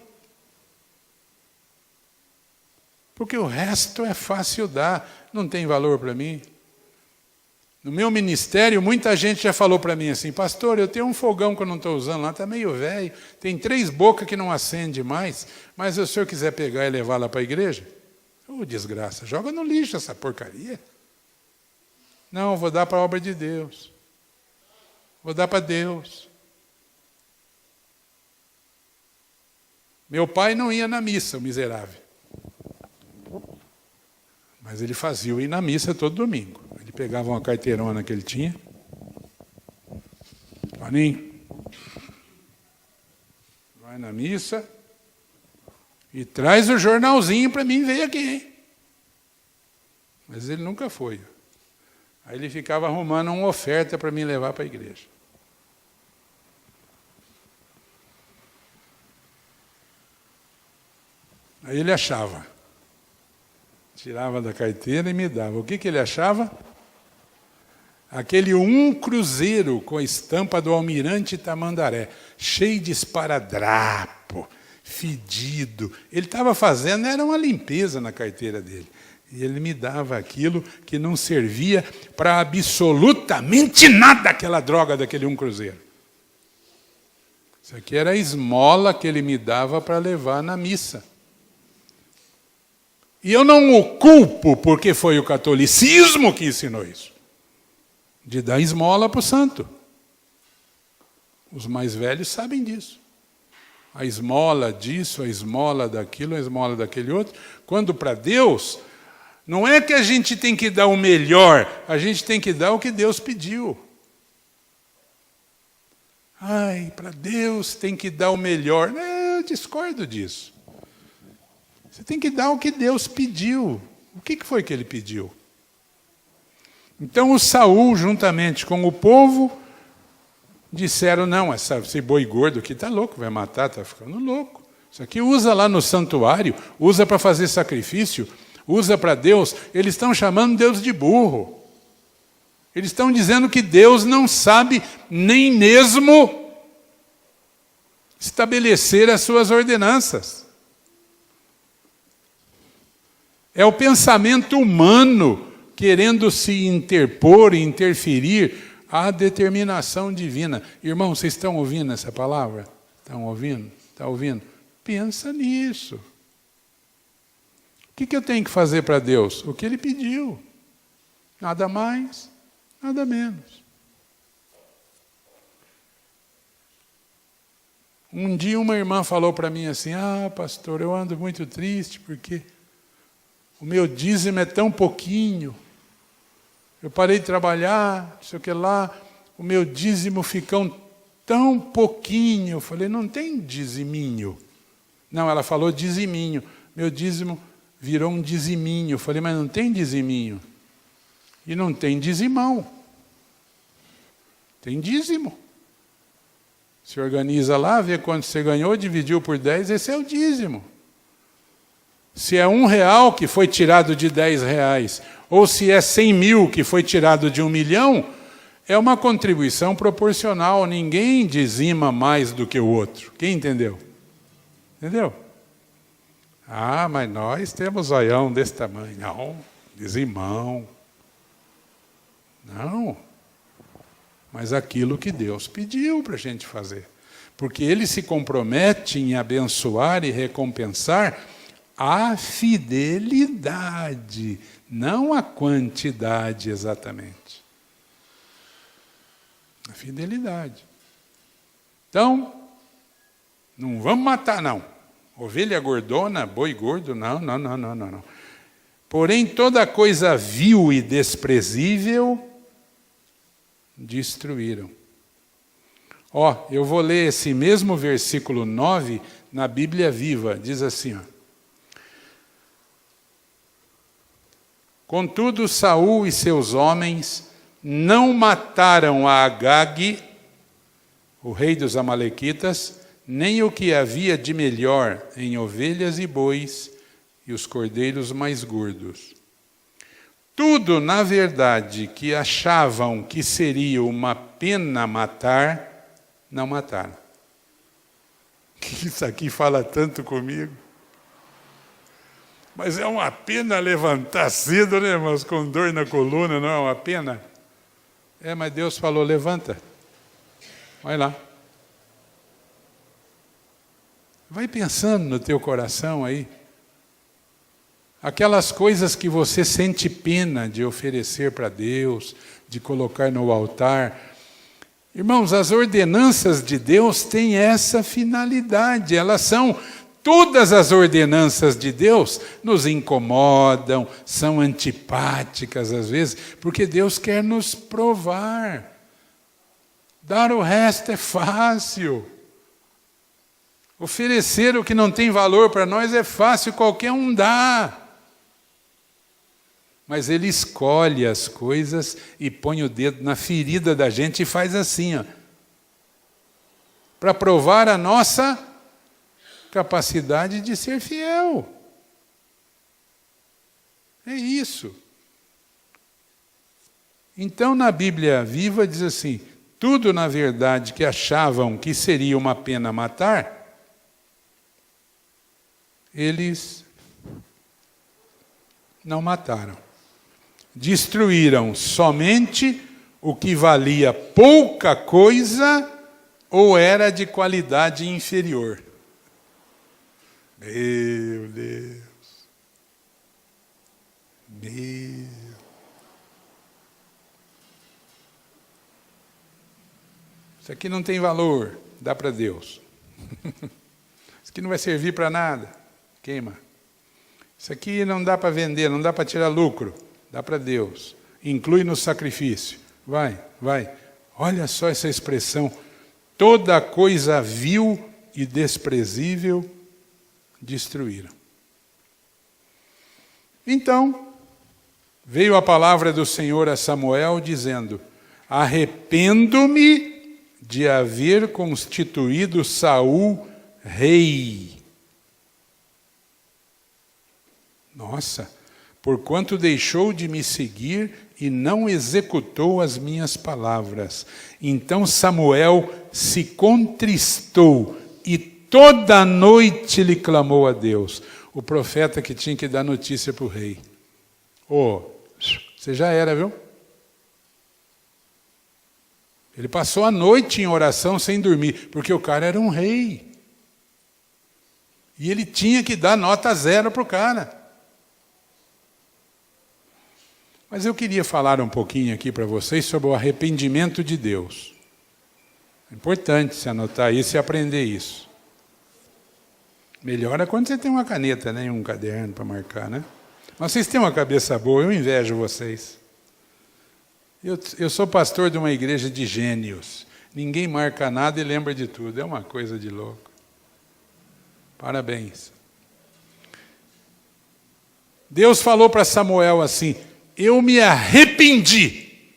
Porque o resto é fácil dar, não tem valor para mim. No meu ministério, muita gente já falou para mim assim, pastor, eu tenho um fogão que eu não estou usando lá, está meio velho, tem 3 bocas que não acende mais, mas se o senhor quiser pegar e levar lá para a igreja, desgraça, joga no lixo essa porcaria. Não, vou dar para a obra de Deus. Vou dar para Deus. Meu pai não ia na missa, o miserável. Mas ele fazia ir na missa todo domingo. Ele pegava uma carteirona que ele tinha. Toninho, vai na missa e traz o jornalzinho para mim ver aqui, hein? Mas ele nunca foi. Aí ele ficava arrumando uma oferta para mim levar para a igreja. Aí ele achava. Tirava da carteira e me dava. O que ele achava? Aquele 1 cruzeiro com a estampa do Almirante Tamandaré, cheio de esparadrapo, fedido. Ele estava fazendo, era uma limpeza na carteira dele. E ele me dava aquilo que não servia para absolutamente nada, aquela droga daquele 1 cruzeiro. Isso aqui era a esmola que ele me dava para levar na missa. E eu não o culpo porque foi o catolicismo que ensinou isso. De dar esmola para o santo. Os mais velhos sabem disso. A esmola disso, a esmola daquilo, a esmola daquele outro. Quando para Deus, não é que a gente tem que dar o melhor, a gente tem que dar o que Deus pediu. Ai, para Deus tem que dar o melhor. Eu discordo disso. Você tem que dar o que Deus pediu. O que foi que ele pediu? Então o Saul, juntamente com o povo, disseram, não, esse boi gordo aqui está louco, vai matar, está ficando louco. Isso aqui usa lá no santuário, usa para fazer sacrifício, usa para Deus. Eles estão chamando Deus de burro. Eles estão dizendo que Deus não sabe nem mesmo estabelecer as suas ordenanças. É o pensamento humano querendo se interpor e interferir à determinação divina. Irmão, vocês estão ouvindo essa palavra? Estão ouvindo? Está ouvindo? Pensa nisso. O que eu tenho que fazer para Deus? O que Ele pediu. Nada mais, nada menos. Um dia uma irmã falou para mim assim, pastor, eu ando muito triste porque o meu dízimo é tão pouquinho. Eu parei de trabalhar, não sei o que lá, o meu dízimo ficou tão pouquinho. Eu falei, não tem diziminho. Não, ela falou diziminho. Meu dízimo virou um diziminho. Eu falei, mas não tem diziminho. E não tem dizimão. Tem dízimo. Se organiza lá, vê quanto você ganhou, dividiu por 10, esse é o dízimo. Se é R$1 que foi tirado de R$10, ou se é 100 mil que foi tirado de 1 milhão, É uma contribuição proporcional, ninguém dizima mais do que o outro. Quem entendeu? Entendeu? Ah, mas nós temos zoião desse tamanho. Não, dizimão. Não. Mas aquilo que Deus pediu para a gente fazer. Porque Ele se compromete em abençoar e recompensar a fidelidade, não a quantidade exatamente. A fidelidade. Então, não vamos matar, não. Ovelha gordona, boi gordo, não. Porém, toda coisa vil e desprezível destruíram. Eu vou ler esse mesmo versículo 9 na Bíblia Viva. Diz assim, Contudo, Saul e seus homens não mataram a Agag, o rei dos amalequitas, nem o que havia de melhor em ovelhas e bois e os cordeiros mais gordos. Tudo, na verdade, que achavam que seria uma pena matar, não mataram. Isso aqui fala tanto comigo. Mas é uma pena levantar cedo, né, irmãos? Com dor na coluna, não é uma pena? Mas Deus falou, levanta. Vai lá. Vai pensando no teu coração aí. Aquelas coisas que você sente pena de oferecer para Deus, de colocar no altar. Irmãos, as ordenanças de Deus têm essa finalidade. Todas as ordenanças de Deus nos incomodam, são antipáticas às vezes, porque Deus quer nos provar. Dar o resto é fácil. Oferecer o que não tem valor para nós é fácil, qualquer um dá. Mas Ele escolhe as coisas e põe o dedo na ferida da gente e faz assim, para provar a nossa capacidade de ser fiel. É isso. Então, na Bíblia Viva diz assim, tudo, na verdade, que achavam que seria uma pena matar, eles não mataram. Destruíram somente o que valia pouca coisa ou era de qualidade inferior. Meu Deus. Isso aqui não tem valor, dá para Deus. Isso aqui não vai servir para nada, queima. Isso aqui não dá para vender, não dá para tirar lucro, dá para Deus. Inclui no sacrifício. Vai. Olha só essa expressão. Toda coisa vil e desprezível destruíram. Então, veio a palavra do Senhor a Samuel dizendo, arrependo-me de haver constituído Saul rei. Nossa, porquanto deixou de me seguir e não executou as minhas palavras. Então Samuel se contristou e toda a noite lhe clamou a Deus. O profeta que tinha que dar notícia para o rei. Você já era, viu? Ele passou a noite em oração sem dormir, porque o cara era um rei. E ele tinha que dar nota 0 para o cara. Mas eu queria falar um pouquinho aqui para vocês sobre o arrependimento de Deus. É importante se anotar isso e aprender isso. Melhor é quando você tem uma caneta, né, e um caderno para marcar, né? Mas vocês têm uma cabeça boa, eu invejo vocês. Eu sou pastor de uma igreja de gênios. Ninguém marca nada e lembra de tudo. É uma coisa de louco. Parabéns. Deus falou para Samuel assim, eu me arrependi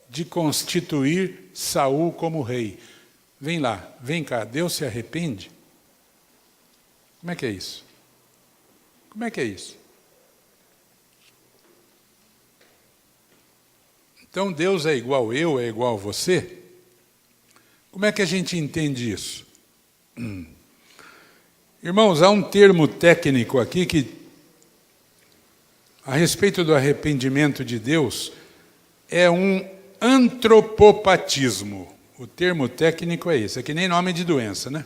de constituir Saul como rei. Vem lá, vem cá, Deus se arrepende? Como é que é isso? Como é que é isso? Então Deus é igual eu, é igual a você? Como é que a gente entende isso? Irmãos, há um termo técnico aqui que, a respeito do arrependimento de Deus, é um antropopatismo. O termo técnico é esse, é que nem nome de doença, né?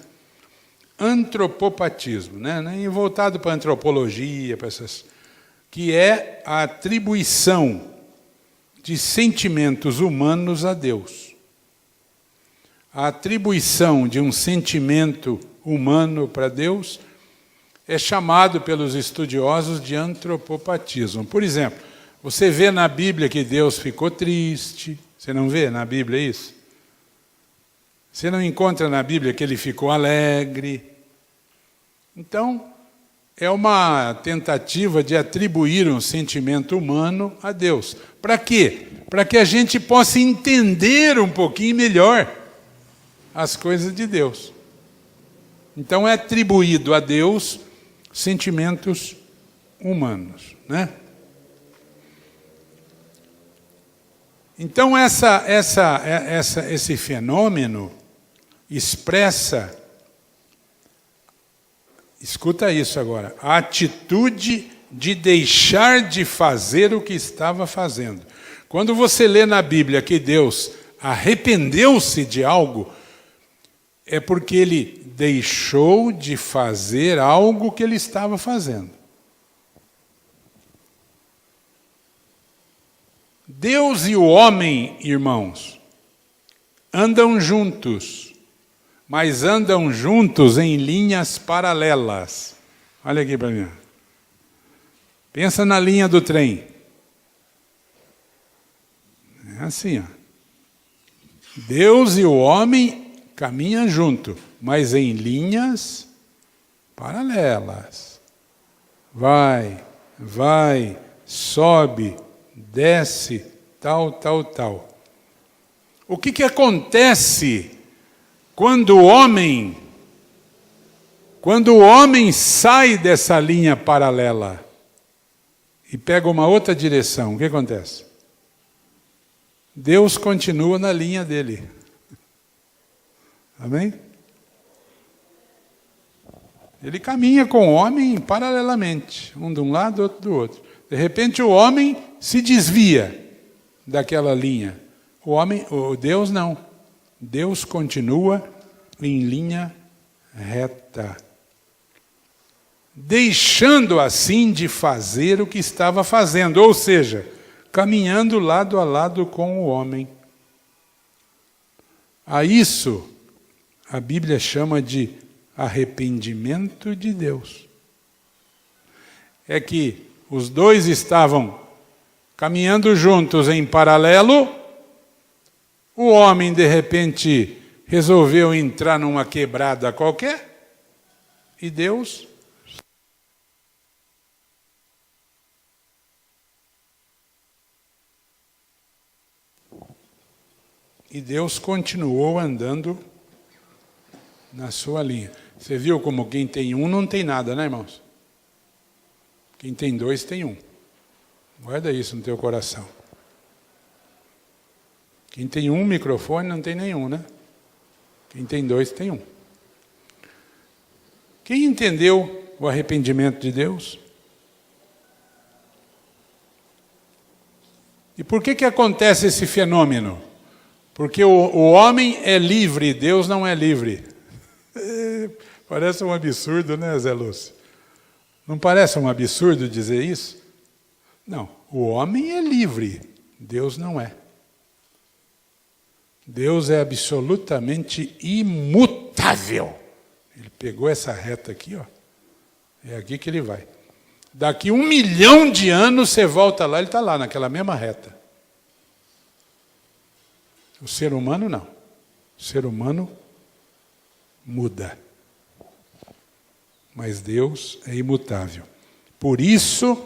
Antropopatismo, né? Voltado para a antropologia, para essas, que é a atribuição de sentimentos humanos a Deus. A atribuição de um sentimento humano para Deus é chamado pelos estudiosos de antropopatismo. Por exemplo, você vê na Bíblia que Deus ficou triste. Você não vê na Bíblia isso? Você não encontra na Bíblia que ele ficou alegre. Então, é uma tentativa de atribuir um sentimento humano a Deus. Para quê? Para que a gente possa entender um pouquinho melhor as coisas de Deus. Então, é atribuído a Deus sentimentos humanos, né? Então, esse fenômeno expressa, escuta isso agora, a atitude de deixar de fazer o que estava fazendo. Quando você lê na Bíblia que Deus arrependeu-se de algo, é porque ele deixou de fazer algo que ele estava fazendo. Deus e o homem, irmãos, andam juntos, mas andam juntos em linhas paralelas. Olha aqui para mim. Pensa na linha do trem. É assim, ó. Deus e o homem caminham junto, mas em linhas paralelas. Vai, sobe, desce, tal. O que acontece quando o homem sai dessa linha paralela e pega uma outra direção? O que acontece? Deus continua na linha dele. Amém? Ele caminha com o homem paralelamente, um de um lado, outro do outro. De repente o homem se desvia daquela linha. O Deus não. Deus continua em linha reta, deixando assim de fazer o que estava fazendo, ou seja, caminhando lado a lado com o homem. A isso a Bíblia chama de arrependimento de Deus. É que os dois estavam caminhando juntos em paralelo, o homem de repente resolveu entrar numa quebrada qualquer, e Deus continuou andando na sua linha. Você viu como quem tem um não tem nada, né, irmãos? Quem tem dois tem um. Guarda isso no teu coração. Quem tem um microfone não tem nenhum, né? Quem tem dois tem um. Quem entendeu o arrependimento de Deus? E por que acontece esse fenômeno? Porque o homem é livre, Deus não é livre. Parece um absurdo, né, Zé Lúcio? Não parece um absurdo dizer isso? Não, o homem é livre, Deus não é. Deus é absolutamente imutável. Ele pegou essa reta aqui, ó. É aqui que ele vai. Daqui 1 milhão de anos você volta lá, ele está lá, naquela mesma reta. O ser humano não. O ser humano muda. Mas Deus é imutável. Por isso,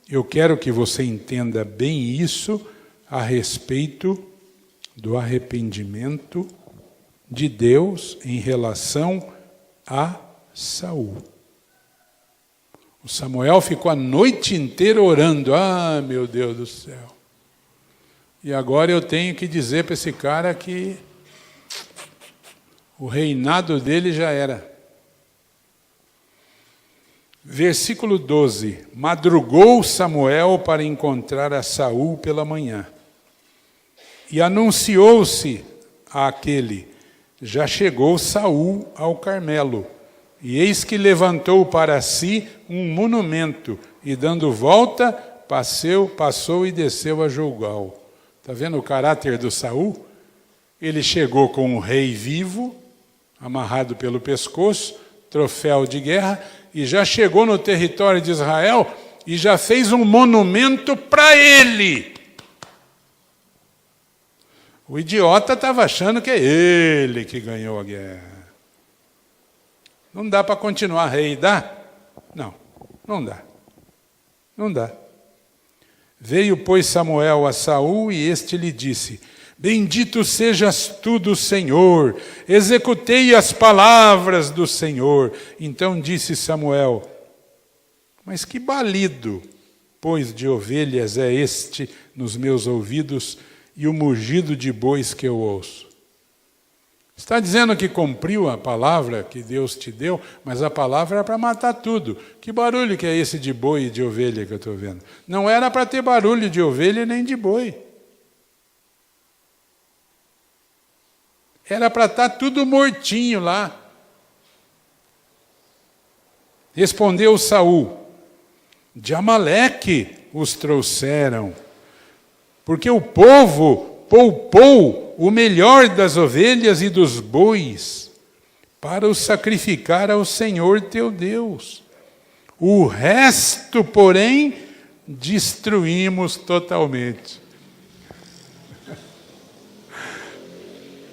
eu quero que você entenda bem isso a respeito do arrependimento de Deus em relação a Saul. O Samuel ficou a noite inteira orando. Ah, meu Deus do céu. E agora eu tenho que dizer para esse cara que o reinado dele já era. Versículo 12. Madrugou Samuel para encontrar a Saul pela manhã. E anunciou-se àquele: já chegou Saul ao Carmelo. E eis que levantou para si um monumento, e dando volta, passou e desceu a Gilgal. Está vendo o caráter do Saul? Ele chegou com um rei vivo, amarrado pelo pescoço, troféu de guerra, e já chegou no território de Israel e já fez um monumento para ele. O idiota estava achando que é ele que ganhou a guerra. Não dá para continuar rei, dá? Não, não dá. Não dá. Veio, pois, Samuel a Saul, e este lhe disse: bendito sejas tu do Senhor, executei as palavras do Senhor. Então disse Samuel: mas que balido, pois, de ovelhas é este nos meus ouvidos, e o mugido de bois que eu ouço? Está dizendo que cumpriu a palavra que Deus te deu, mas a palavra era para matar tudo. Que barulho que é esse de boi e de ovelha que eu estou vendo? Não era para ter barulho de ovelha nem de boi. Era para estar tudo mortinho lá. Respondeu Saul: de Amaleque os trouxeram, porque o povo poupou o melhor das ovelhas e dos bois para os sacrificar ao Senhor teu Deus. O resto, porém, destruímos totalmente.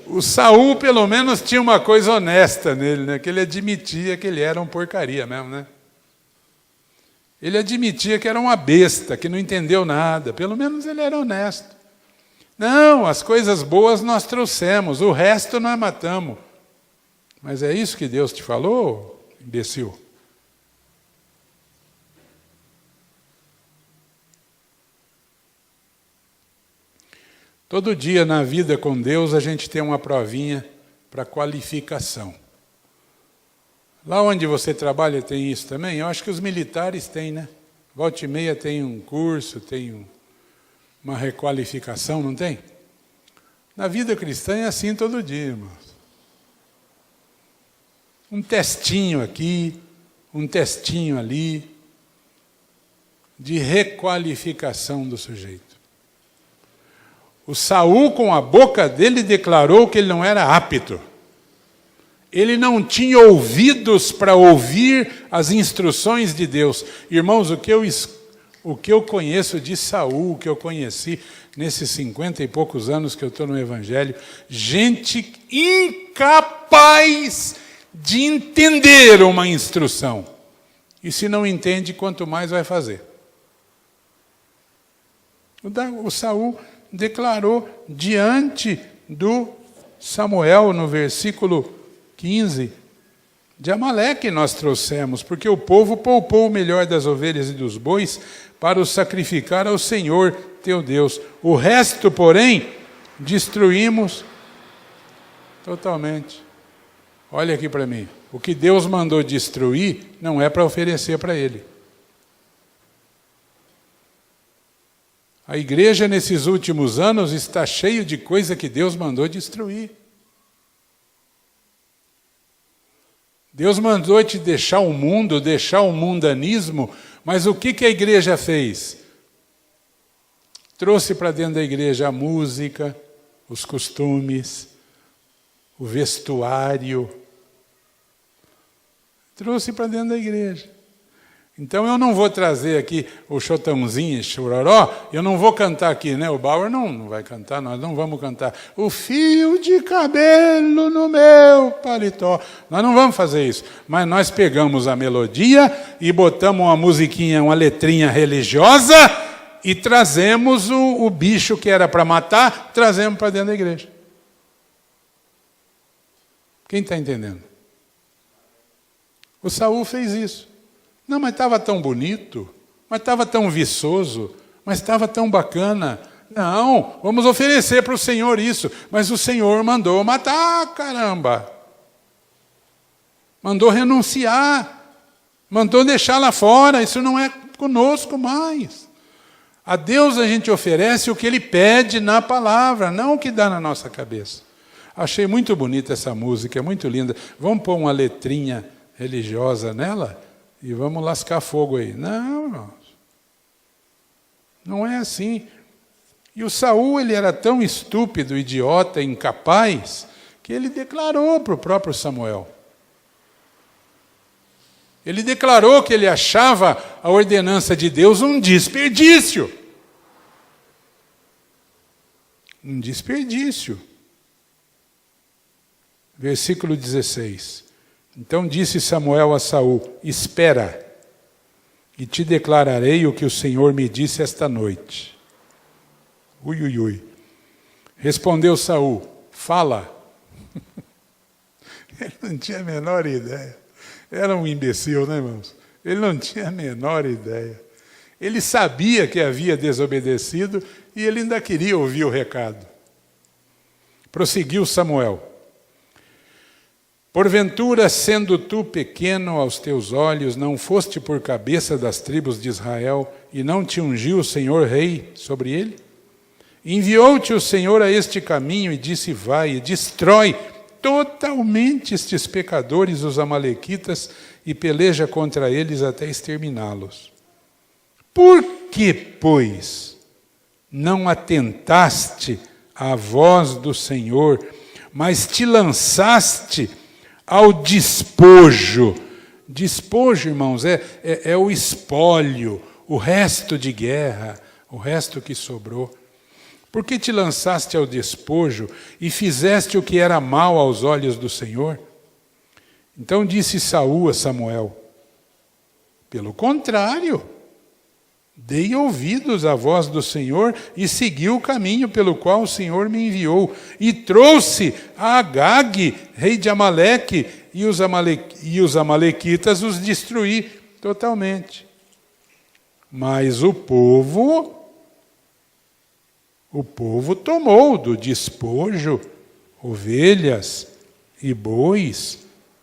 O Saul, pelo menos, tinha uma coisa honesta nele, né? Que ele admitia que ele era um porcaria mesmo, né? Ele admitia que era uma besta, que não entendeu nada. Pelo menos ele era honesto. Não, as coisas boas nós trouxemos, o resto nós matamos. Mas é isso que Deus te falou, imbecil? Todo dia na vida com Deus a gente tem uma provinha para qualificação. Lá onde você trabalha tem isso também? Eu acho que os militares têm, né? Volta e meia tem um curso, tem uma requalificação, não tem? Na vida cristã é assim todo dia, irmãos. Um testinho aqui, um testinho ali, de requalificação do sujeito. O Saul, com a boca dele, declarou que ele não era apto. Ele não tinha ouvidos para ouvir as instruções de Deus. Irmãos, o que eu conheço de Saul, o que eu conheci nesses 50 e poucos anos que eu estou no Evangelho, gente incapaz de entender uma instrução. E se não entende, quanto mais vai fazer. O Saul declarou diante do Samuel, no versículo 15, de Amaleque nós trouxemos, porque o povo poupou o melhor das ovelhas e dos bois para o sacrificar ao Senhor teu Deus. O resto, porém, destruímos totalmente. Olha aqui para mim. O que Deus mandou destruir não é para oferecer para Ele. A igreja, nesses últimos anos, está cheia de coisa que Deus mandou destruir. Deus mandou te deixar o mundo, deixar o mundanismo, mas o que a igreja fez? Trouxe para dentro da igreja a música, os costumes, o vestuário. Trouxe para dentro da igreja. Então eu não vou trazer aqui o chotãozinho, chororó, eu não vou cantar aqui, né? O Bauer não vai cantar, nós não vamos cantar. O fio de cabelo no meu paletó. Nós não vamos fazer isso. Mas nós pegamos a melodia e botamos uma musiquinha, uma letrinha religiosa e trazemos o bicho que era para matar, trazemos para dentro da igreja. Quem está entendendo? O Saul fez isso. Não, mas estava tão bonito, mas estava tão viçoso, mas estava tão bacana. Não, vamos oferecer para o Senhor isso. Mas o Senhor mandou matar, caramba. Mandou renunciar. Mandou deixar lá fora. Isso não é conosco mais. A Deus a gente oferece o que Ele pede na palavra, não o que dá na nossa cabeça. Achei muito bonita essa música, é muito linda. Vamos pôr uma letrinha religiosa nela e vamos lascar fogo aí. Não, irmãos. Não é assim. E o Saul, ele era tão estúpido, idiota, incapaz, que ele declarou para o próprio Samuel. Ele declarou que ele achava a ordenança de Deus um desperdício. Um desperdício. Versículo 16. Então disse Samuel a Saul: espera, e te declararei o que o Senhor me disse esta noite. Ui, ui, ui. Respondeu Saul: fala. Ele não tinha a menor ideia. Era um imbecil, né, irmãos? Ele não tinha a menor ideia. Ele sabia que havia desobedecido e ele ainda queria ouvir o recado. Prosseguiu Samuel: porventura, sendo tu pequeno aos teus olhos, não foste por cabeça das tribos de Israel e não te ungiu o Senhor rei sobre ele? Enviou-te o Senhor a este caminho e disse: vai e destrói totalmente estes pecadores, os amalequitas, e peleja contra eles até exterminá-los. Por que, pois, não atentaste à voz do Senhor, mas te lançaste ao despojo? Despojo, irmãos, é o espólio, o resto de guerra, o resto que sobrou. Por que te lançaste ao despojo e fizeste o que era mal aos olhos do Senhor? Então disse Saul a Samuel: pelo contrário, dei ouvidos à voz do Senhor e segui o caminho pelo qual o Senhor me enviou, e trouxe a Agag, rei de Amaleque, e os amalequitas os destruí totalmente. Mas o povo tomou do despojo ovelhas e bois,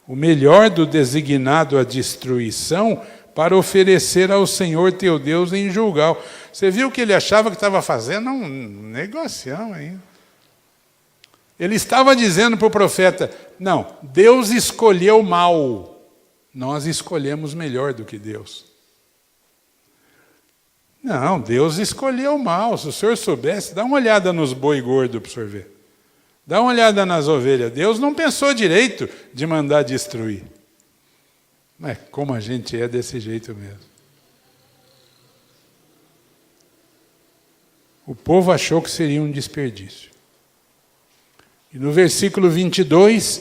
o melhor do designado à destruição, para oferecer ao Senhor teu Deus em Gilgal. Você viu que ele achava que estava fazendo um negocião ainda. Ele estava dizendo para o profeta: não, Deus escolheu mal, nós escolhemos melhor do que Deus. Não, Deus escolheu mal. Se o senhor soubesse, dá uma olhada nos boi gordos para o senhor ver. Dá uma olhada nas ovelhas. Deus não pensou direito de mandar destruir. Mas como a gente é desse jeito mesmo. O povo achou que seria um desperdício. E no versículo 22,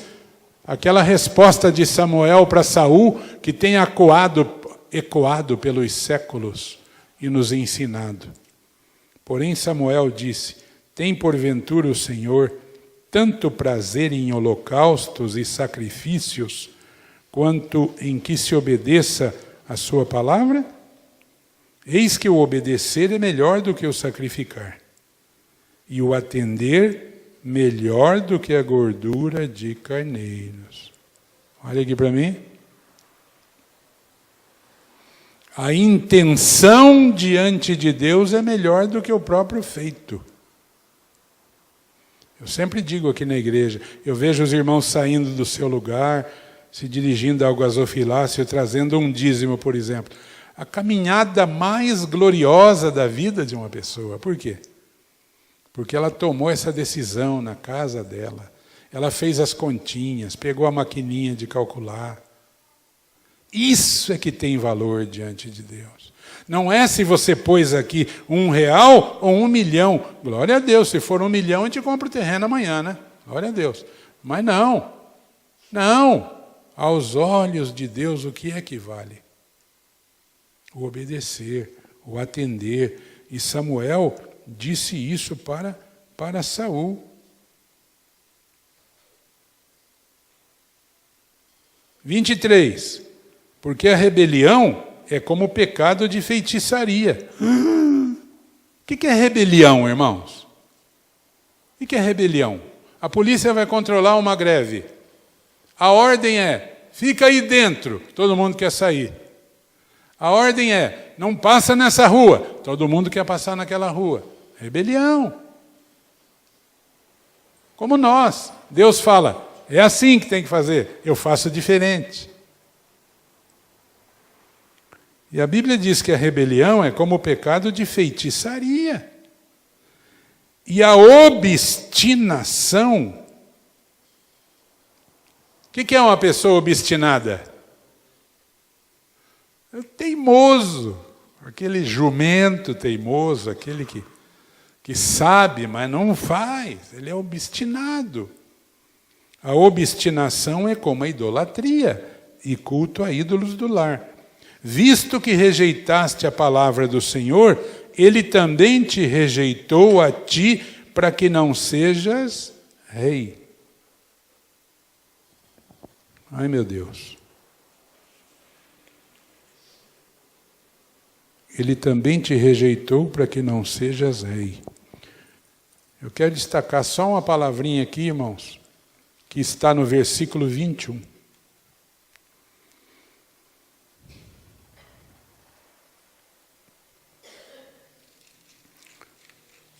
aquela resposta de Samuel para Saul, que tem ecoado pelos séculos e nos ensinado. Porém Samuel disse: tem porventura o Senhor tanto prazer em holocaustos e sacrifícios, quanto em que se obedeça a sua palavra? Eis que o obedecer é melhor do que o sacrificar, e o atender melhor do que a gordura de carneiros. Olha aqui para mim. A intenção diante de Deus é melhor do que o próprio feito. Eu sempre digo aqui na igreja, eu vejo os irmãos saindo do seu lugar, se dirigindo ao gasofilácio, trazendo um dízimo, por exemplo. A caminhada mais gloriosa da vida de uma pessoa. Por quê? Porque ela tomou essa decisão na casa dela. Ela fez as continhas, pegou a maquininha de calcular. Isso é que tem valor diante de Deus. Não é se você pôs aqui R$1 ou 1 milhão. Glória a Deus, se for 1 milhão, a gente compra o terreno amanhã, né? Glória a Deus. Mas não. Aos olhos de Deus, o que é que vale? O obedecer, o atender. E Samuel disse isso para Saul. 23. Porque a rebelião é como o pecado de feitiçaria. O que é rebelião, irmãos? O que é rebelião? A polícia vai controlar uma greve. A ordem é, fica aí dentro, todo mundo quer sair. A ordem é, não passa nessa rua, todo mundo quer passar naquela rua. Rebelião. Como nós. Deus fala, é assim que tem que fazer, eu faço diferente. E a Bíblia diz que a rebelião é como o pecado de feitiçaria. E a obstinação. O que é uma pessoa obstinada? É teimoso, aquele jumento teimoso, aquele que sabe, mas não faz, ele é obstinado. A obstinação é como a idolatria e culto a ídolos do lar. Visto que rejeitaste a palavra do Senhor, Ele também te rejeitou a ti para que não sejas rei. Ai, meu Deus. Ele também te rejeitou para que não sejas rei. Eu quero destacar só uma palavrinha aqui, irmãos, que está no versículo 21.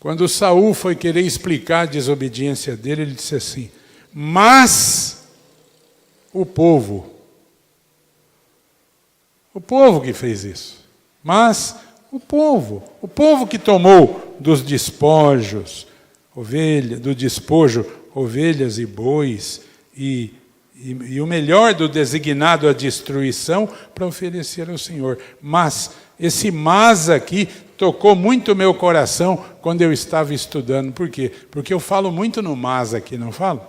Quando Saul foi querer explicar a desobediência dele, ele disse assim, mas o povo que fez isso, mas o povo que tomou dos despojos, do despojo, ovelhas e bois, e o melhor do designado à destruição para oferecer ao Senhor. Mas, esse mas aqui tocou muito o meu coração quando eu estava estudando. Por quê? Porque eu falo muito no mas aqui, não falo?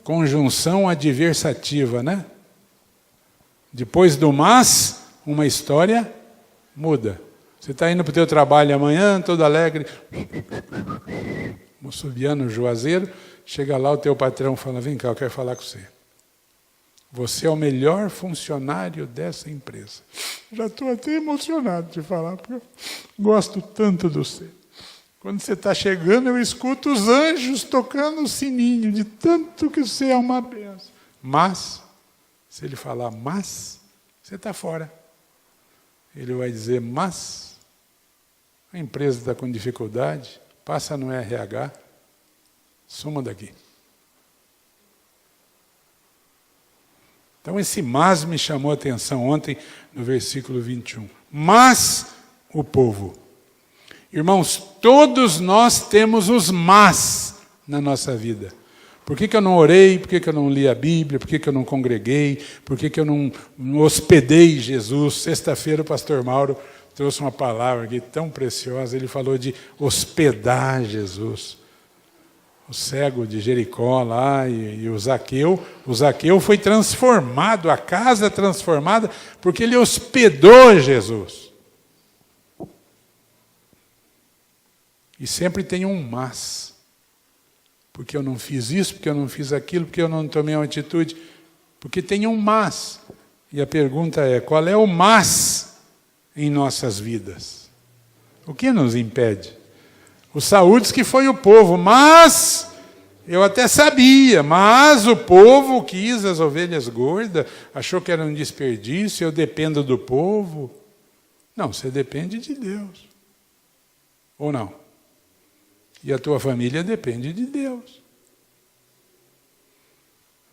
Conjunção adversativa, né? Depois do mas, uma história muda. Você está indo para o teu trabalho amanhã, todo alegre, subiando o juazeiro, chega lá o teu patrão fala, vem cá, eu quero falar com você. Você é o melhor funcionário dessa empresa. Já estou até emocionado de falar, porque eu gosto tanto de você. Quando você está chegando, eu escuto os anjos tocando o sininho, de tanto que você é uma benção. Mas, se ele falar mas, você está fora. Ele vai dizer, mas, a empresa está com dificuldade, passa no RH, suma daqui. Então, esse mas me chamou a atenção ontem, no versículo 21. Mas o povo. Irmãos, todos nós temos os mas na nossa vida. Por que eu não orei? Por que eu não li a Bíblia? Por que eu não congreguei? Por que eu não hospedei Jesus? Sexta-feira o pastor Mauro trouxe uma palavra aqui tão preciosa. Ele falou de hospedar Jesus. O cego de Jericó lá e o Zaqueu foi transformado, a casa transformada, porque ele hospedou Jesus. E sempre tem um mas. Porque eu não fiz isso, porque eu não fiz aquilo, porque eu não tomei uma atitude. Porque tem um mas. E a pergunta é, qual é o mas em nossas vidas? O que nos impede? O Saúl diz que foi o povo, mas eu até sabia, mas o povo quis as ovelhas gordas, achou que era um desperdício, eu dependo do povo. Não, você depende de Deus. Ou não? E a tua família depende de Deus.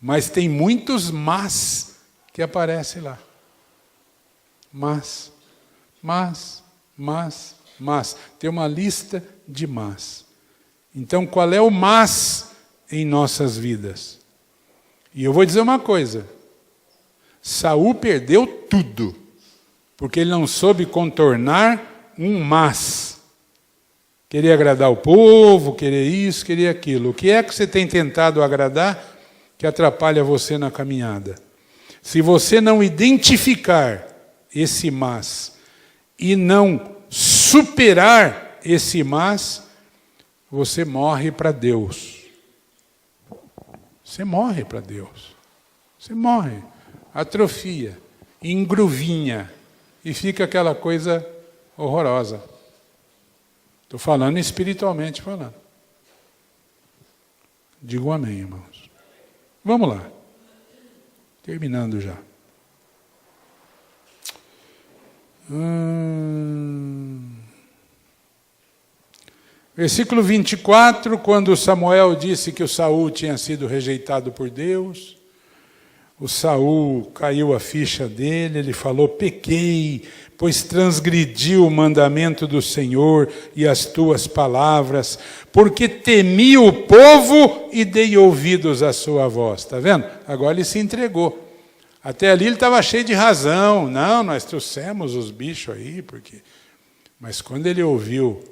Mas tem muitos mas que aparecem lá. Mas. Tem uma lista de mas. Então, qual é o mas em nossas vidas? E eu vou dizer uma coisa. Saul perdeu tudo, porque ele não soube contornar um mas. Queria agradar o povo, querer isso, querer aquilo. O que é que você tem tentado agradar que atrapalha você na caminhada? Se você não identificar esse mas e não superar esse mas, você morre para Deus. Você morre para Deus. Você morre. Atrofia, engruvinha e fica aquela coisa horrorosa. Estou falando espiritualmente falando. Digo amém, irmãos. Vamos lá. Terminando já. Versículo 24, quando Samuel disse que o Saul tinha sido rejeitado por Deus, o Saul caiu a ficha dele, ele falou: pequei, pois transgredi o mandamento do Senhor e as tuas palavras, porque temi o povo e dei ouvidos à sua voz. Está vendo? Agora ele se entregou. Até ali ele estava cheio de razão. Não, nós trouxemos os bichos aí, porque... Mas quando ele ouviu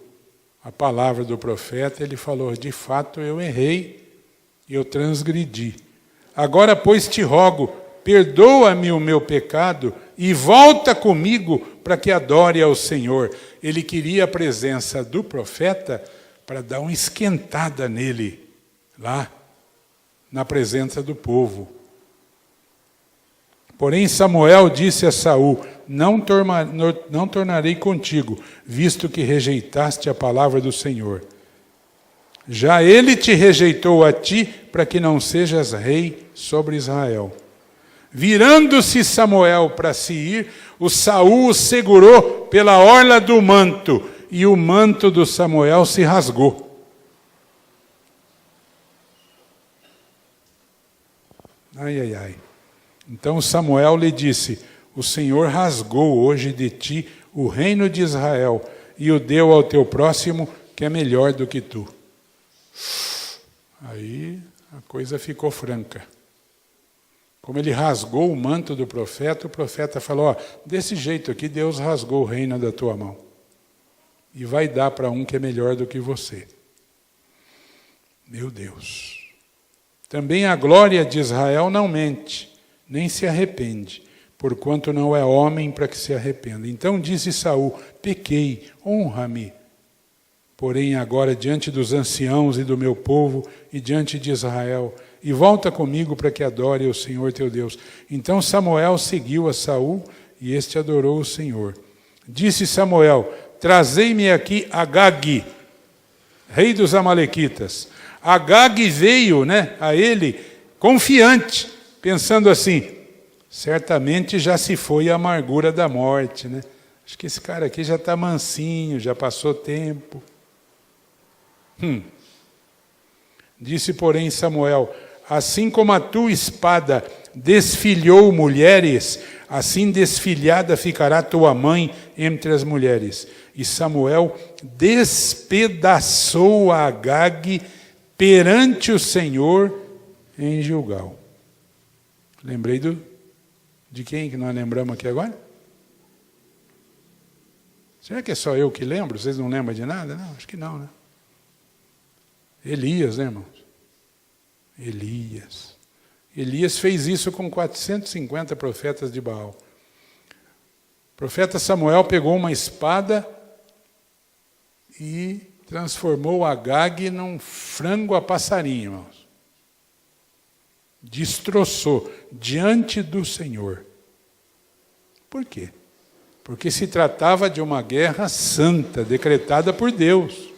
a palavra do profeta, ele falou: de fato eu errei, eu transgredi. Agora, pois, te rogo, perdoa-me o meu pecado e volta comigo para que adore ao Senhor. Ele queria a presença do profeta para dar uma esquentada nele, lá, na presença do povo. Porém, Samuel disse a Saul: não tornarei contigo, visto que rejeitaste a palavra do Senhor. Já ele te rejeitou a ti, para que não sejas rei sobre Israel. Virando-se Samuel para se ir, o Saul o segurou pela orla do manto, e o manto do Samuel se rasgou. Ai, ai, ai. Então Samuel lhe disse: o Senhor rasgou hoje de ti o reino de Israel e o deu ao teu próximo, que é melhor do que tu. Aí a coisa ficou franca. Como ele rasgou o manto do profeta, o profeta falou: ó, desse jeito aqui Deus rasgou o reino da tua mão. E vai dar para um que é melhor do que você. Meu Deus. Também a glória de Israel não mente, nem se arrepende, porquanto não é homem para que se arrependa. Então disse Saul: pequei, honra-me. Porém agora diante dos anciãos e do meu povo e diante de Israel, e volta comigo para que adore o Senhor teu Deus. Então Samuel seguiu a Saul, e este adorou o Senhor. Disse Samuel: trazei-me aqui Agag, rei dos amalequitas. Agag veio, a ele confiante, pensando assim: certamente já se foi a amargura da morte, Acho que esse cara aqui já está mansinho, já passou tempo. Disse, porém, Samuel: assim como a tua espada desfilhou mulheres, assim desfilhada ficará tua mãe entre as mulheres. E Samuel despedaçou a Agag perante o Senhor em Gilgal. Lembrei de quem que nós lembramos aqui agora? Será que é só eu que lembro? Vocês não lembram de nada? Não, acho que não, Elias, irmãos? Elias. Elias fez isso com 450 profetas de Baal. O profeta Samuel pegou uma espada e transformou Agag num frango a passarinho, irmãos. Destroçou diante do Senhor. Por quê? Porque se tratava de uma guerra santa, decretada por Deus.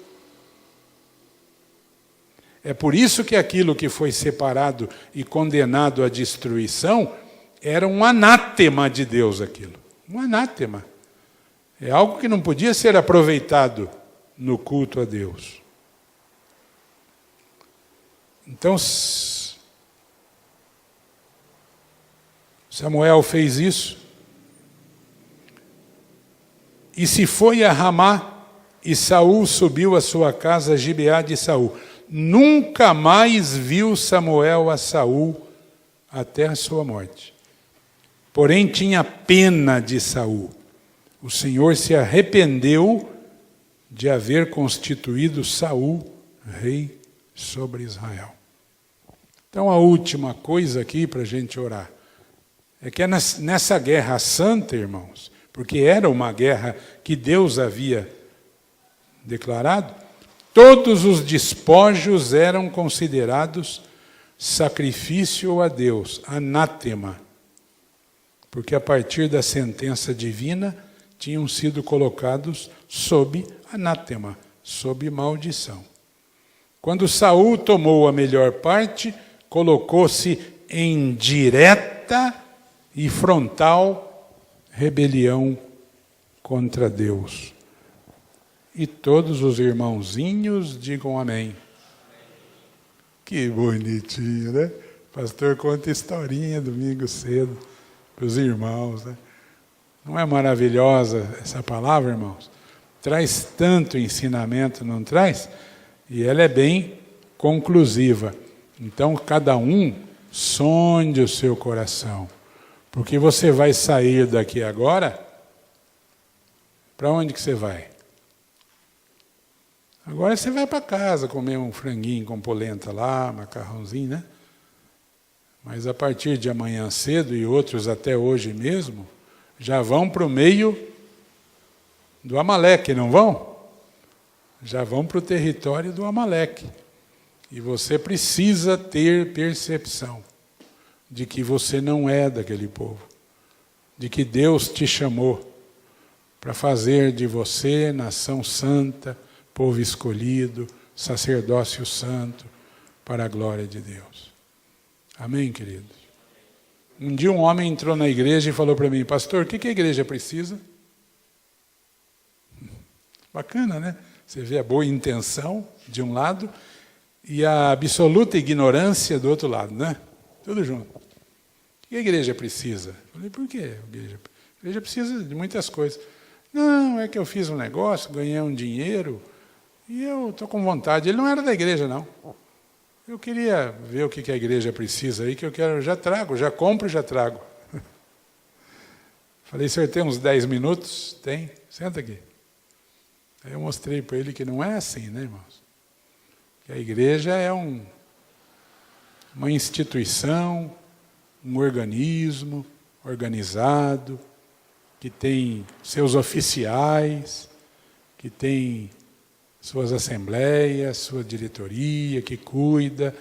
É por isso que aquilo que foi separado e condenado à destruição era um anátema de Deus, aquilo. Um anátema. É algo que não podia ser aproveitado no culto a Deus. Então, Samuel fez isso. E se foi a Ramá, e Saul subiu à sua casa, a Gibeá de Saul. Nunca mais viu Samuel a Saul até a sua morte. Porém tinha pena de Saul. O Senhor se arrependeu de haver constituído Saul rei sobre Israel. Então a última coisa aqui para a gente orar é que nessa guerra santa, irmãos, porque era uma guerra que Deus havia declarado, todos os despojos eram considerados sacrifício a Deus, anátema, porque a partir da sentença divina tinham sido colocados sob anátema, sob maldição. Quando Saul tomou a melhor parte, colocou-se em direta e frontal rebelião contra Deus. E todos os irmãozinhos digam amém. Que bonitinho, né? O pastor conta historinha domingo cedo para os irmãos, né? Não é maravilhosa essa palavra, irmãos? Traz tanto ensinamento, não traz? E ela é bem conclusiva. Então, cada um sonde o seu coração. Porque você vai sair daqui agora, para onde que você vai? Agora você vai para casa comer um franguinho com polenta lá, macarrãozinho, né? Mas a partir de amanhã cedo, e outros até hoje mesmo, já vão para o meio do Amaleque, não vão? Já vão para o território do Amaleque. E você precisa ter percepção de que você não é daquele povo, de que Deus te chamou para fazer de você nação santa, povo escolhido, sacerdócio santo, para a glória de Deus. Amém, queridos? Um dia um homem entrou na igreja e falou para mim: pastor, o que a igreja precisa? Bacana, né? Você vê a boa intenção de um lado e a absoluta ignorância do outro lado, né? Tudo junto. O que a igreja precisa? Eu falei: por quê? A igreja precisa de muitas coisas. Não, é que eu fiz um negócio, ganhei um dinheiro e eu estou com vontade. Ele não era da igreja, não. Eu queria ver o que a igreja precisa aí, que eu quero, já trago, já compro e já trago. Falei: senhor, tem uns 10 minutos? Tem? Senta aqui. Aí eu mostrei para ele que não é assim, né, irmãos? Que a igreja é uma instituição, um organismo organizado, que tem seus oficiais, que tem suas assembleias, sua diretoria, que cuida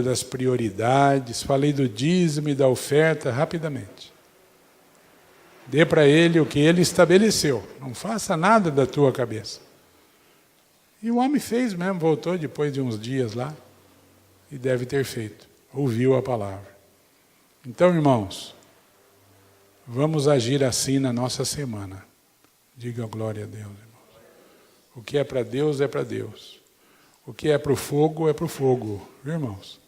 das prioridades. Falei do dízimo e da oferta rapidamente. Dê para ele o que ele estabeleceu. Não faça nada da tua cabeça. E o homem fez mesmo, voltou depois de uns dias lá, e deve ter feito. Ouviu a palavra. Então, irmãos, vamos agir assim na nossa semana. Diga glória a Deus, irmãos. O que é para Deus é para Deus. O que é para o fogo é para o fogo, viu, irmãos?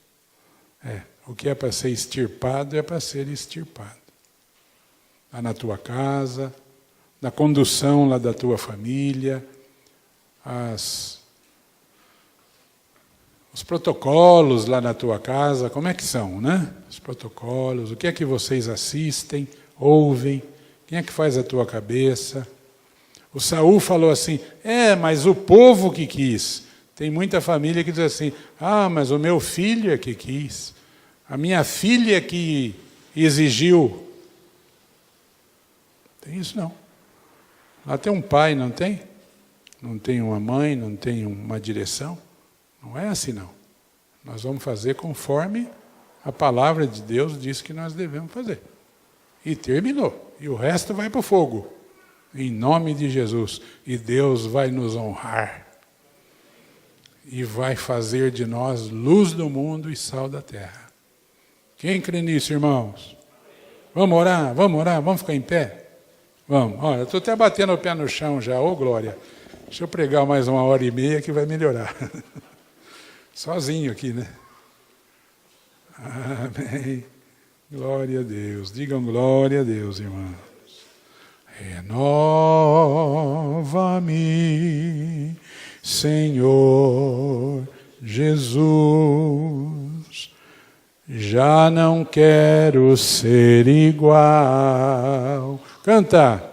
O que é para ser extirpado é para ser extirpado. Lá na tua casa, na condução lá da tua família, os protocolos lá na tua casa, como é que são, né? Os protocolos, o que é que vocês assistem, ouvem, quem é que faz a tua cabeça? O Saul falou assim: mas o povo que quis. Tem muita família que diz assim: mas o meu filho é que quis, a minha filha é que exigiu. Tem isso não. Lá tem um pai, não tem? Não tem uma mãe, não tem uma direção. Não é assim não. Nós vamos fazer conforme a palavra de Deus diz que nós devemos fazer. E terminou. E o resto vai para o fogo. Em nome de Jesus. E Deus vai nos honrar. E vai fazer de nós luz do mundo e sal da terra. Quem crê nisso, irmãos? Vamos orar, vamos ficar em pé? Vamos. Olha, estou até batendo o pé no chão já. Ô, glória. Deixa eu pregar mais 1h30 que vai melhorar. Sozinho aqui, né? Amém. Glória a Deus. Digam glória a Deus, irmãos. Renova-me, Senhor Jesus. Já não quero ser igual. Canta.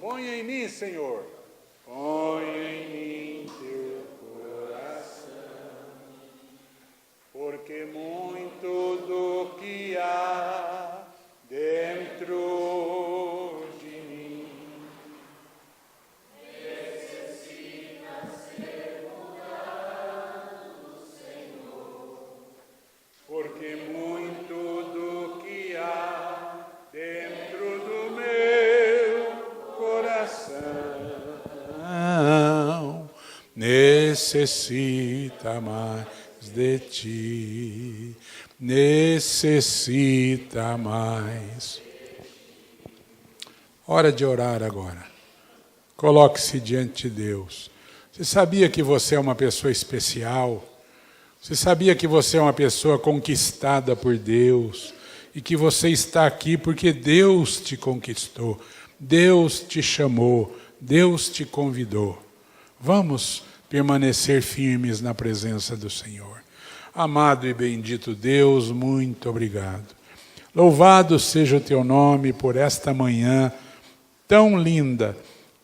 Põe em mim, Senhor. Põe em mim teu coração, porque muito do que há dentro de mim necessita ser mudado, Senhor, porque muito do que necessita mais de ti, necessita mais. Hora de orar agora. Coloque-se diante de Deus. Você sabia que você é uma pessoa especial? Você sabia que você é uma pessoa conquistada por Deus? E que você está aqui porque Deus te conquistou, Deus te chamou, Deus te convidou. Vamos permanecer firmes na presença do Senhor. Amado e bendito Deus, muito obrigado. Louvado seja o teu nome por esta manhã tão linda,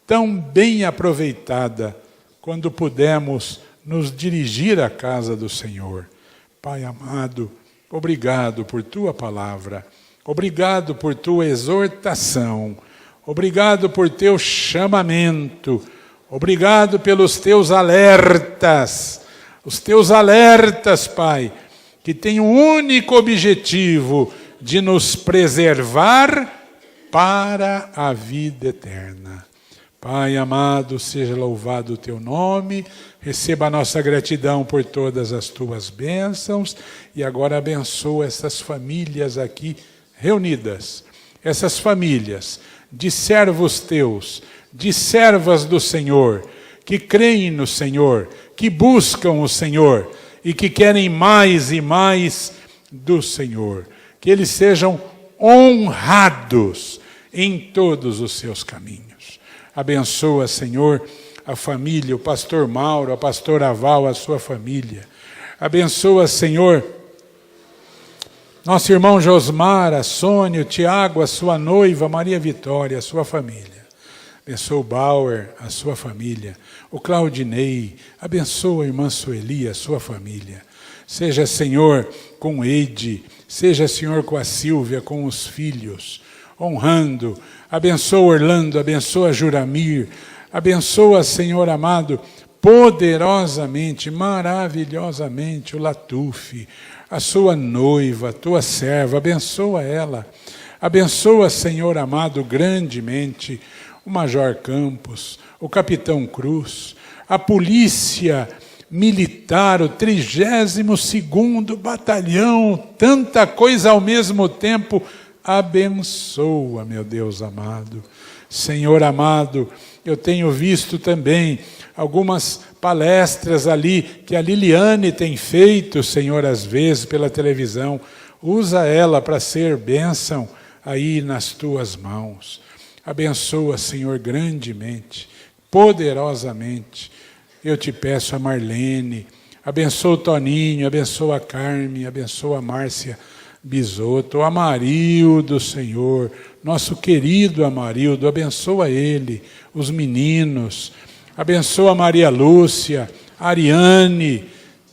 tão bem aproveitada, quando pudemos nos dirigir à casa do Senhor. Pai amado, obrigado por tua palavra, obrigado por tua exortação, obrigado por teu chamamento, obrigado pelos teus alertas, os teus alertas, Pai, que têm um único objetivo de nos preservar para a vida eterna. Pai amado, seja louvado o teu nome, receba a nossa gratidão por todas as tuas bênçãos e agora abençoa essas famílias aqui reunidas, essas famílias de servos teus, de servas do Senhor, que creem no Senhor, que buscam o Senhor e que querem mais e mais do Senhor. Que eles sejam honrados em todos os seus caminhos. Abençoa, Senhor, a família, o pastor Mauro, a pastora Val, a sua família. Abençoa, Senhor, nosso irmão Josmar, a Sônia, o Tiago, a sua noiva, Maria Vitória, a sua família. Abençoa o Bauer, a sua família. O Claudinei, abençoa a irmã Sueli, a sua família. Seja, Senhor, com Eide, seja, Senhor, com a Sílvia, com os filhos, honrando. Abençoa Orlando, abençoa Juramir, abençoa, Senhor amado, poderosamente, maravilhosamente o Latuf, a sua noiva, a tua serva, abençoa ela. Abençoa, Senhor amado, grandemente o Major Campos, o Capitão Cruz, a Polícia Militar, o 32º Batalhão, tanta coisa ao mesmo tempo. Abençoa, meu Deus amado. Senhor amado, eu tenho visto também algumas palestras ali que a Liliane tem feito, Senhor, às vezes pela televisão. Usa ela para ser bênção aí nas tuas mãos. Abençoa, Senhor, grandemente, poderosamente. Eu te peço a Marlene, abençoa o Toninho, abençoa a Carmen, abençoa a Márcia Bisotto, o Amarildo, Senhor, nosso querido Amarildo, abençoa ele, os meninos, abençoa a Maria Lúcia, a Ariane,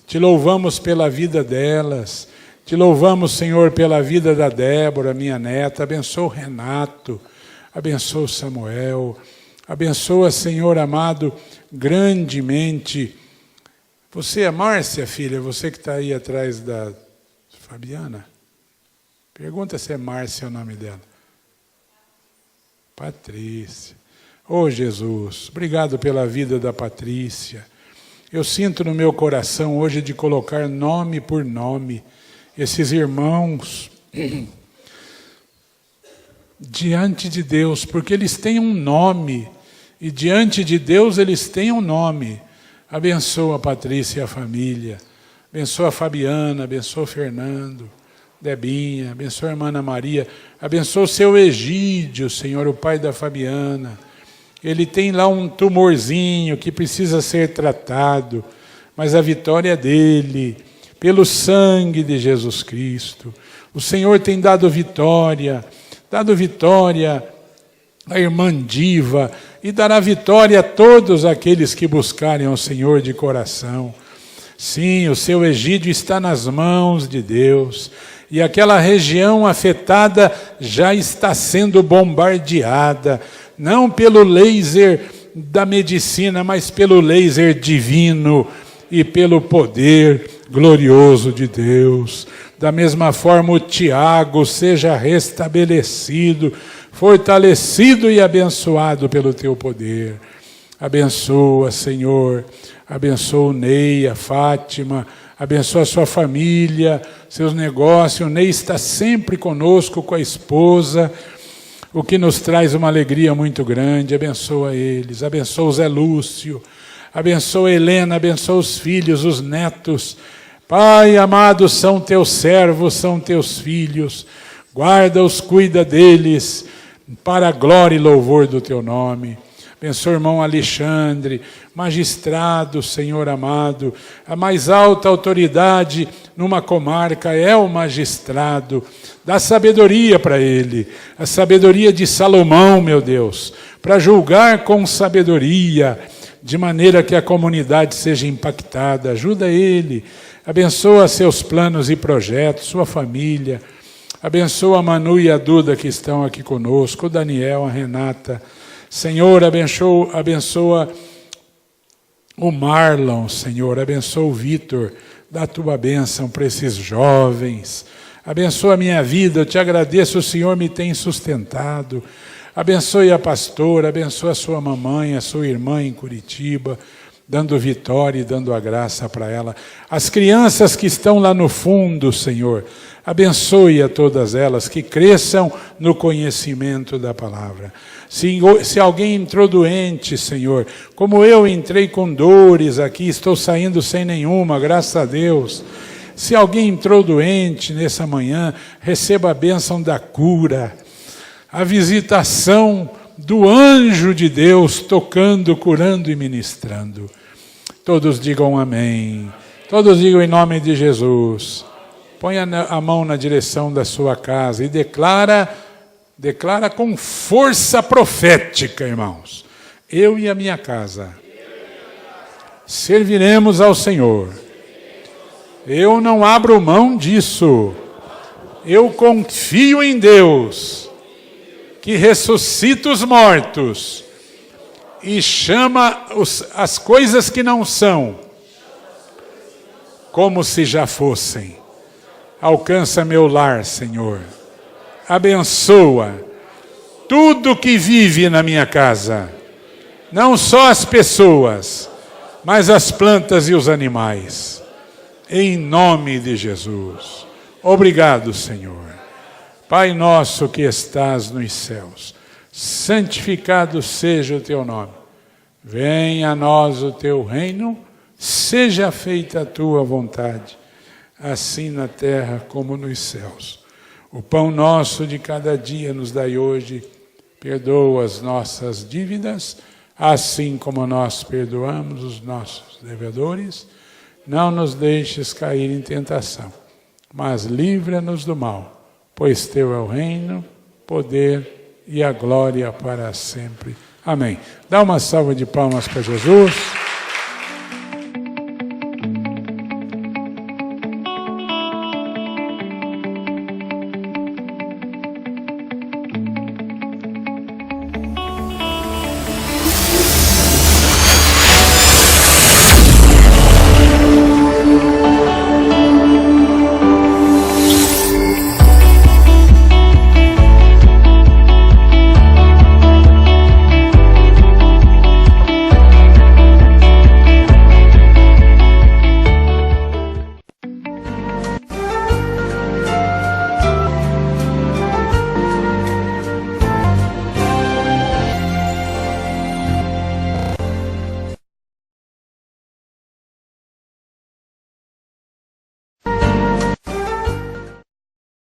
te louvamos pela vida delas, te louvamos, Senhor, pela vida da Débora, minha neta, abençoa o Renato, abençoa o Samuel, abençoa, Senhor amado, grandemente. Você é Márcia, filha, você que está aí atrás da Fabiana? Pergunta se é Márcia o nome dela. Patrícia. Oh, Jesus, obrigado pela vida da Patrícia. Eu sinto no meu coração hoje de colocar nome por nome esses irmãos diante de Deus, porque eles têm um nome, e diante de Deus eles têm um nome. Abençoa a Patrícia e a família, abençoa a Fabiana, abençoa o Fernando, Debinha, abençoa a irmã Ana Maria, abençoa o seu Egídio, Senhor, o pai da Fabiana. Ele tem lá um tumorzinho que precisa ser tratado, mas a vitória é dele, pelo sangue de Jesus Cristo. O Senhor tem dado vitória à irmã Diva, e dará vitória a todos aqueles que buscarem ao Senhor de coração. Sim, o seu Egídio está nas mãos de Deus, e aquela região afetada já está sendo bombardeada, não pelo laser da medicina, mas pelo laser divino e pelo poder glorioso de Deus. Da mesma forma, o Tiago seja restabelecido, fortalecido e abençoado pelo teu poder. Abençoa, Senhor, Abençoa o Ney, a Fátima, abençoa a sua família, seus negócios. O Ney está sempre conosco, com a esposa, o que nos traz uma alegria muito grande. Abençoa eles, abençoa o Zé Lúcio, abençoa a Helena, abençoa os filhos, os netos. Pai amado, são teus servos, são teus filhos. Guarda-os, cuida deles, para a glória e louvor do teu nome. Abençoa o irmão Alexandre, magistrado, Senhor amado. A mais alta autoridade numa comarca é o magistrado. Dá sabedoria para ele, a sabedoria de Salomão, meu Deus, para julgar com sabedoria, de maneira que a comunidade seja impactada. Ajuda ele, abençoa seus planos e projetos, sua família. Abençoa a Manu e a Duda que estão aqui conosco, o Daniel, a Renata. Senhor, abençoa o Marlon, Senhor, abençoa o Vitor, dá a tua bênção para esses jovens. Abençoa a minha vida, eu te agradeço, o Senhor me tem sustentado. Abençoe a pastora, abençoa a sua mamãe, a sua irmã em Curitiba, dando vitória e dando a graça para ela. As crianças que estão lá no fundo, Senhor, abençoe a todas elas, que cresçam no conhecimento da palavra. Se alguém entrou doente, Senhor, como eu entrei com dores aqui, estou saindo sem nenhuma, graças a Deus. Se alguém entrou doente nessa manhã, receba a bênção da cura, a visitação do anjo de Deus, tocando, curando e ministrando. Todos digam amém. Todos digam em nome de Jesus. Ponha a mão na direção da sua casa e declara com força profética, irmãos. Eu e a minha casa serviremos ao Senhor. Eu não abro mão disso. Eu confio em Deus, que ressuscita os mortos e chama as coisas que não são como se já fossem. Alcança meu lar, Senhor. Abençoa tudo que vive na minha casa. Não só as pessoas, mas as plantas e os animais. Em nome de Jesus. Obrigado, Senhor. Pai nosso que estás nos céus, santificado seja o teu nome. Venha a nós o teu reino, seja feita a tua vontade, assim na terra como nos céus. O pão nosso de cada dia nos dai hoje, perdoa as nossas dívidas, assim como nós perdoamos os nossos devedores. Não nos deixes cair em tentação, mas livra-nos do mal, pois teu é o reino, poder e a glória para sempre. Amém. Dá uma salva de palmas para Jesus.